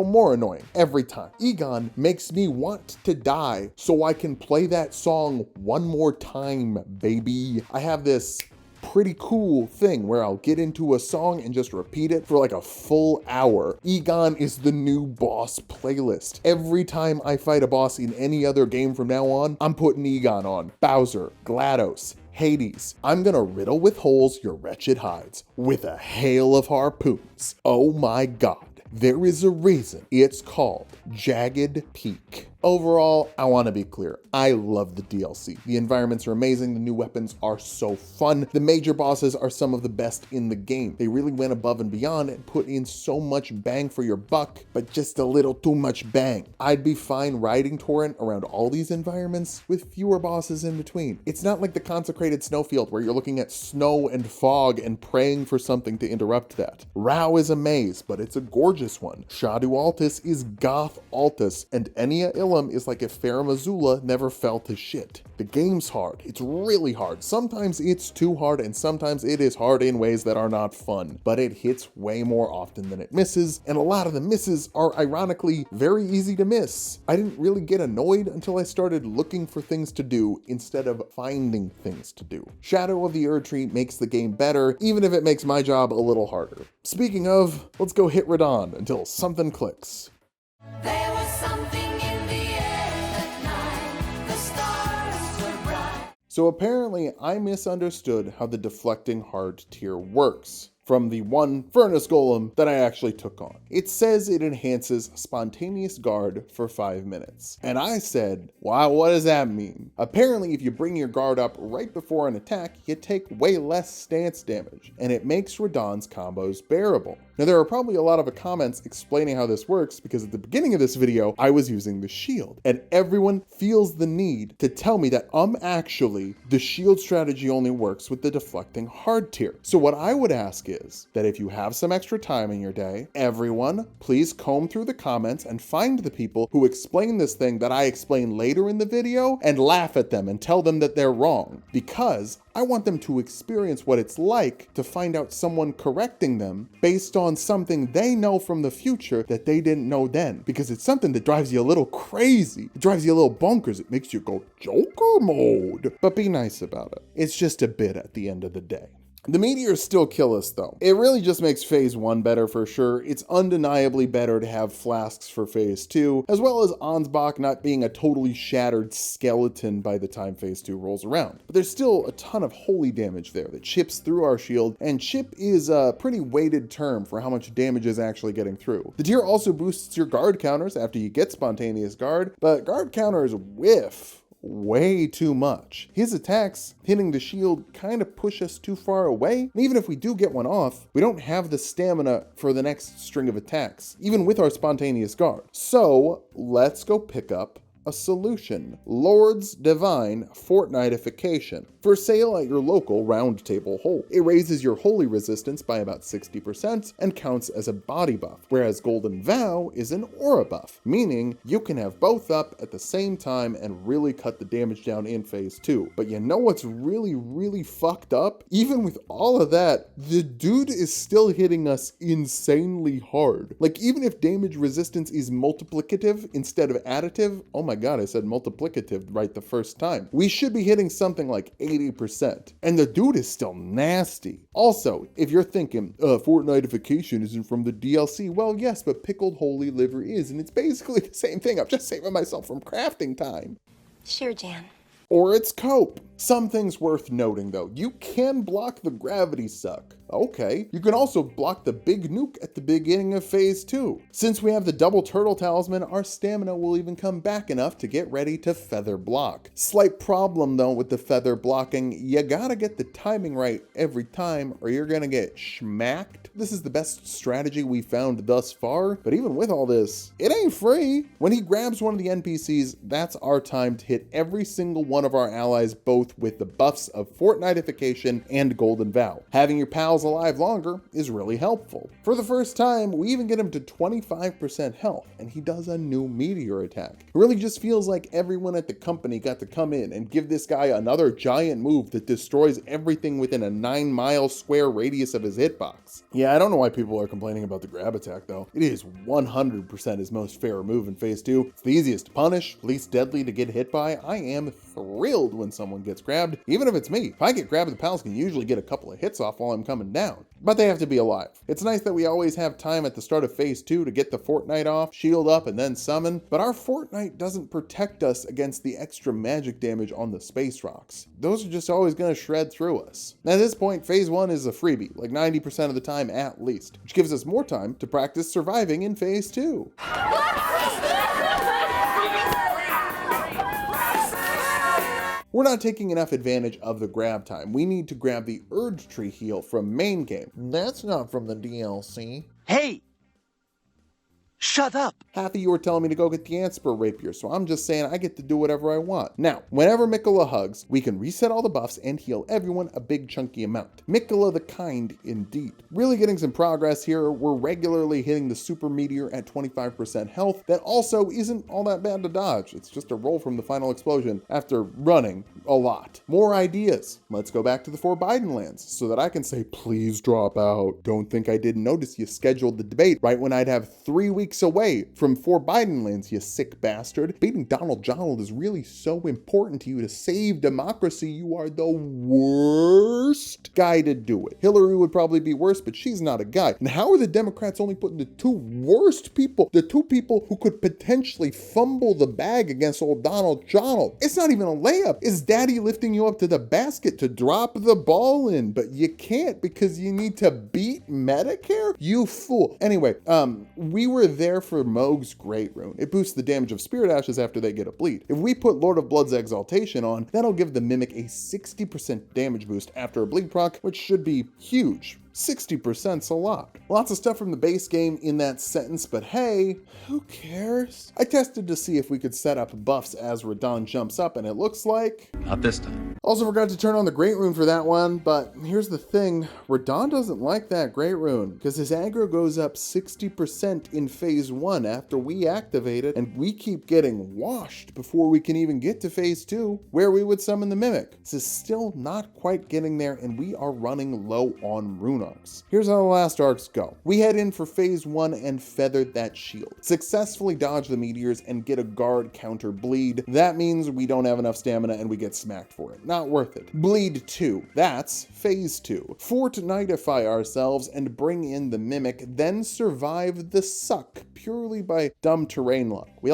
more annoying every time. Egon makes me want to die so I can play that song one more time, baby. I have this pretty cool thing where I'll get into a song and just repeat it for like a full hour. Egon is the new boss playlist. Every time I fight a boss in any other game from now on, I'm putting Egon on. Bowser, GLaDOS, Hades. I'm gonna riddle with holes your wretched hides with a hail of harpoons. Oh my god. There is a reason it's called Jagged Peak. Overall, I want to be clear. I love the DLC. The environments are amazing. The new weapons are so fun. The major bosses are some of the best in the game. They really went above and beyond and put in so much bang for your buck, but just a little too much bang. I'd be fine riding Torrent around all these environments with fewer bosses in between. It's not like the consecrated snowfield where you're looking at snow and fog and praying for something to interrupt that. Rao is a maze, but it's a gorgeous one. Shadu Altus is goth Altus, and Enya Ilum is like if Farum Azula never fell to shit. The game's hard. It's really hard. Sometimes it's too hard, and sometimes it is hard in ways that are not fun, but it hits way more often than it misses, and a lot of the misses are ironically very easy to miss. I didn't really get annoyed until I started looking for things to do instead of finding things to do. Shadow of the Erdtree makes the game better, even if it makes my job a little harder. Speaking of, let's go hit Radahn until something clicks. There was something in the air that night. The stars were bright. So apparently I misunderstood how the deflecting hard tier works from the one furnace golem that I actually took on. It says it enhances spontaneous guard for 5 minutes. And I said, wow, what does that mean? Apparently, if you bring your guard up right before an attack, you take way less stance damage, and it makes Radahn's combos bearable. Now, there are probably a lot of comments explaining how this works because at the beginning of this video, I was using the shield, and everyone feels the need to tell me that actually, the shield strategy only works with the deflecting hard tier. So what I would ask is that if you have some extra time in your day, everyone please comb through the comments and find the people who explain this thing that I explain later in the video and laugh at them and tell them that they're wrong, because I want them to experience what it's like to find out someone correcting them based on something they know from the future that they didn't know then, because it's something that drives you a little crazy. It drives you a little bonkers. It makes you go Joker mode. But be nice about it. It's just a bit at the end of the day. The meteors still kill us though. It really just makes phase 1 better for sure. It's undeniably better to have flasks for phase 2, as well as Ansbach not being a totally shattered skeleton by the time phase 2 rolls around. But there's still a ton of holy damage there that chips through our shield, and chip is a pretty weighted term for how much damage is actually getting through. The tier also boosts your guard counters after you get spontaneous guard, but guard counters whiff way too much. His attacks hitting the shield kind of push us too far away, and even if we do get one off, we don't have the stamina for the next string of attacks, even with our spontaneous guard. So let's go pick up a solution. Lord's Divine Fortnitification. For sale at your local round table hole. It raises your holy resistance by about 60% and counts as a body buff, whereas Golden Vow is an aura buff, meaning you can have both up at the same time and really cut the damage down in phase 2. But you know what's really fucked up? Even with all of that, the dude is still hitting us insanely hard. Like, even if damage resistance is multiplicative instead of additive, oh my god, I said multiplicative right the first time. We should be hitting something like 80%. And the dude is still nasty. Also, if you're thinking, Fortnitification isn't from the DLC, well, yes, but Pickled Holy Liver is, and it's basically the same thing. I'm just saving myself from crafting time. Sure, Jan. Or it's cope. Some things worth noting though. You can block the gravity suck. Okay. You can also block the big nuke at the beginning of phase 2. Since we have the double turtle talisman, our stamina will even come back enough to get ready to feather block. Slight problem though with the feather blocking, you gotta get the timing right every time or you're gonna get schmacked. This is the best strategy we found thus far, but even with all this, it ain't free. When he grabs one of the NPCs, that's our time to hit every single one of our allies, both with the buffs of Fortnitification and Golden Vow. Having your pals alive longer is really helpful. For the first time, we even get him to 25% health, and he does a new meteor attack. It really just feels like everyone at the company got to come in and give this guy another giant move that destroys everything within a 9-mile square radius of his hitbox. Yeah, I don't know why people are complaining about the grab attack though. It is 100% his most fair move in phase 2. It's the easiest to punish, least deadly to get hit by. I am thrilled when someone gets grabbed, even if it's me. If I get grabbed, the pals can usually get a couple of hits off while I'm coming down. But they have to be alive. It's nice that we always have time at the start of phase 2 to get the Fortnite off, shield up, and then summon, but our Fortnite doesn't protect us against the extra magic damage on the space rocks. Those are just always going to shred through us. At this point, phase 1 is a freebie, like 90% of the time at least, which gives us more time to practice surviving in phase 2. We're not taking enough advantage of the grab time. We need to grab the Erdtree heal from main game. That's not from the DLC. Hey! Shut up! Half of you are telling me to go get the Anspur rapier, so I'm just saying I get to do whatever I want. Now, whenever Mikola hugs, we can reset all the buffs and heal everyone a big chunky amount. Mikola the kind, indeed. Really getting some progress here. We're regularly hitting the super meteor at 25% health. That also isn't all that bad to dodge. It's just a roll from the final explosion after running a lot. More ideas. Let's go back to the Forbidden Lands so that I can say, please drop out. Don't think I didn't notice you scheduled the debate right when I'd have 3 weeks away from Forbidden Lands, you sick bastard. Beating Donald Donald is really so important to you to save democracy. You are the worst guy to do it. Hillary would probably be worse, but she's not a guy. And how are the Democrats only putting the 2 worst people, the 2 people who could potentially fumble the bag against old Donald Donald? It's not even a layup. It's daddy lifting you up to the basket to drop the ball in, but you can't because you need to beat Medicare? You fool. Anyway, we were there for Mohg's Great Rune. It boosts the damage of Spirit Ashes after they get a bleed. If we put Lord of Blood's Exaltation on, that'll give the Mimic a 60% damage boost after a bleed proc, which should be huge. 60%'s a lot. Lots of stuff from the base game in that sentence, but hey, who cares? I tested to see if we could set up buffs as Radahn jumps up, and it looks like... Not this time. Also forgot to turn on the Great Rune for that one, but here's the thing. Radahn doesn't like that Great Rune, because his aggro goes up 60% in phase 1 after we activate it, and we keep getting washed before we can even get to phase 2, where we would summon the Mimic. This is still not quite getting there, and we are running low on rune arcs. Here's how the last arcs go. We head in for phase 1 and feathered that shield. Successfully dodge the meteors and get a guard counter bleed. That means we don't have enough stamina and we get smacked for it. Not not worth it. Bleed 2, that's phase 2. Fortnightify ourselves and bring in the Mimic, then survive the suck purely by dumb terrain luck. We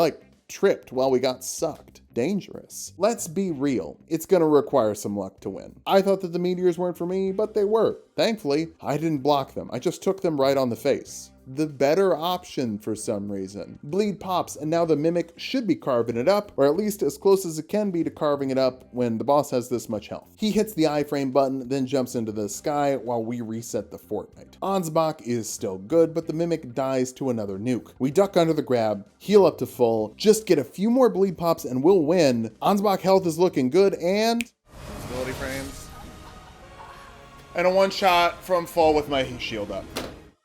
tripped while we got sucked. Dangerous. Let's be real, it's gonna require some luck to win. I thought that the meteors weren't for me, but they were. Thankfully, I didn't block them, I just took them right on the face. The better option for some reason. Bleed pops, and now the Mimic should be carving it up, or at least as close as it can be to carving it up when the boss has this much health. He hits the iframe button, then jumps into the sky while we reset the Fortnite. Ansbach is still good, but the Mimic dies to another nuke. We duck under the grab, heal up to full, just get a few more bleed pops and we'll win. Ansbach health is looking good, and stability frames. And a one shot from full with my shield up.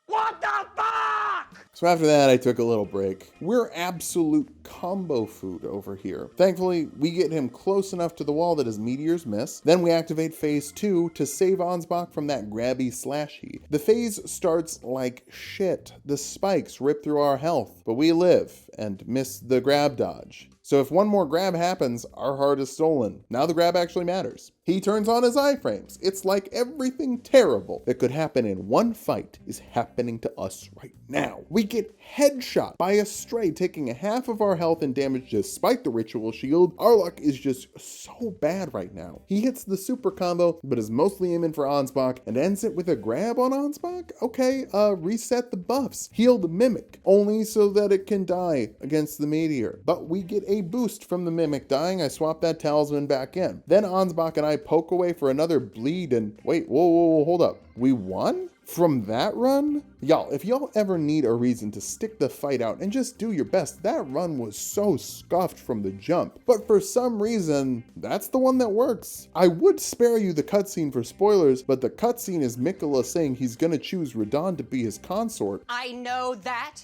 What the fuck? So after that, I took a little break. We're absolute combo food over here. Thankfully, we get him close enough to the wall that his meteors miss. Then we activate phase 2 to save Ansbach from that grabby slashy. The phase starts like shit. The spikes rip through our health, but we live and miss the grab dodge. So if one more grab happens, our heart is stolen. Now the grab actually matters. He turns on his iframes. It's like everything terrible that could happen in one fight is happening to us right now. We get headshot by a stray, taking a half of our health and damage despite the ritual shield. Our luck is just so bad right now. He hits the super combo, but is mostly aiming for Ansbach and ends it with a grab on Ansbach? Okay, reset the buffs. Heal the Mimic, only so that it can die against the meteor. But we get a boost from the Mimic dying. I swap that talisman back in. Then Ansbach and I poke away for another bleed and wait, whoa, hold up. We won? From that run? Y'all, if y'all ever need a reason to stick the fight out and just do your best, that run was so scuffed from the jump. But for some reason, that's the one that works. I would spare you the cutscene for spoilers, but the cutscene is Mikola saying he's gonna choose Radahn to be his consort. I know that.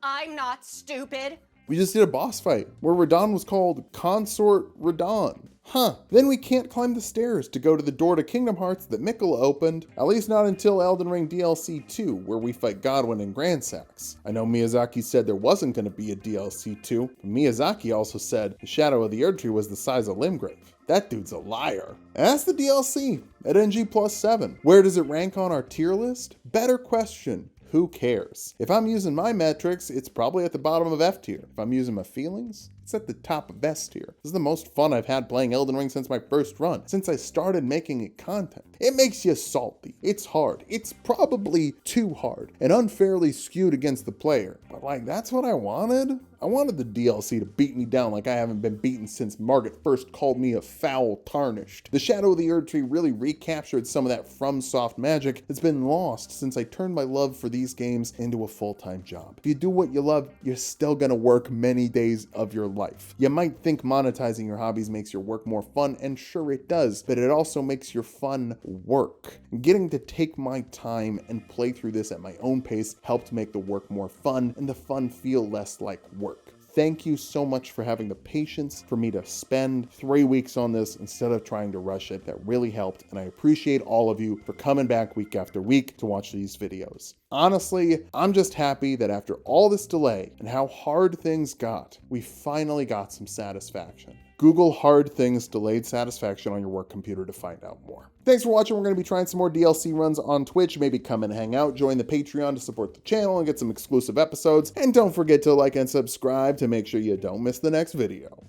I'm not stupid. We just did a boss fight where Radahn was called Consort Radahn. Huh. Then we can't climb the stairs to go to the door to Kingdom Hearts that Mikola opened, at least not until Elden Ring DLC 2, where we fight Godwin and Grandsax. I know Miyazaki said there wasn't going to be a DLC 2, but Miyazaki also said the shadow of the Erdtree was the size of Limgrave. That dude's a liar. And that's the DLC at NG+7. Where does it rank on our tier list? Better question. Who cares? If I'm using my metrics, it's probably at the bottom of F tier. If I'm using my feelings, it's at the top of S tier. This is the most fun I've had playing Elden Ring since my first run, since I started making it content. It makes you salty. It's hard. It's probably too hard and unfairly skewed against the player. But that's what I wanted. I wanted the DLC to beat me down like I haven't been beaten since Margaret first called me a foul tarnished. The Shadow of the Erdtree really recaptured some of that FromSoft magic that's been lost since I turned my love for these games into a full-time job. If you do what you love, you're still gonna work many days of your life. You might think monetizing your hobbies makes your work more fun, and sure it does, but it also makes your fun work. Getting to take my time and play through this at my own pace helped make the work more fun and the fun feel less like work. Thank you so much for having the patience for me to spend 3 weeks on this instead of trying to rush it. That really helped, and I appreciate all of you for coming back week after week to watch these videos. Honestly, I'm just happy that after all this delay and how hard things got, we finally got some satisfaction. Google hard things delayed satisfaction on your work computer to find out more. Thanks for watching. We're going to be trying some more DLC runs on Twitch. Maybe come and hang out, join the Patreon to support the channel and get some exclusive episodes. And don't forget to like and subscribe to make sure you don't miss the next video.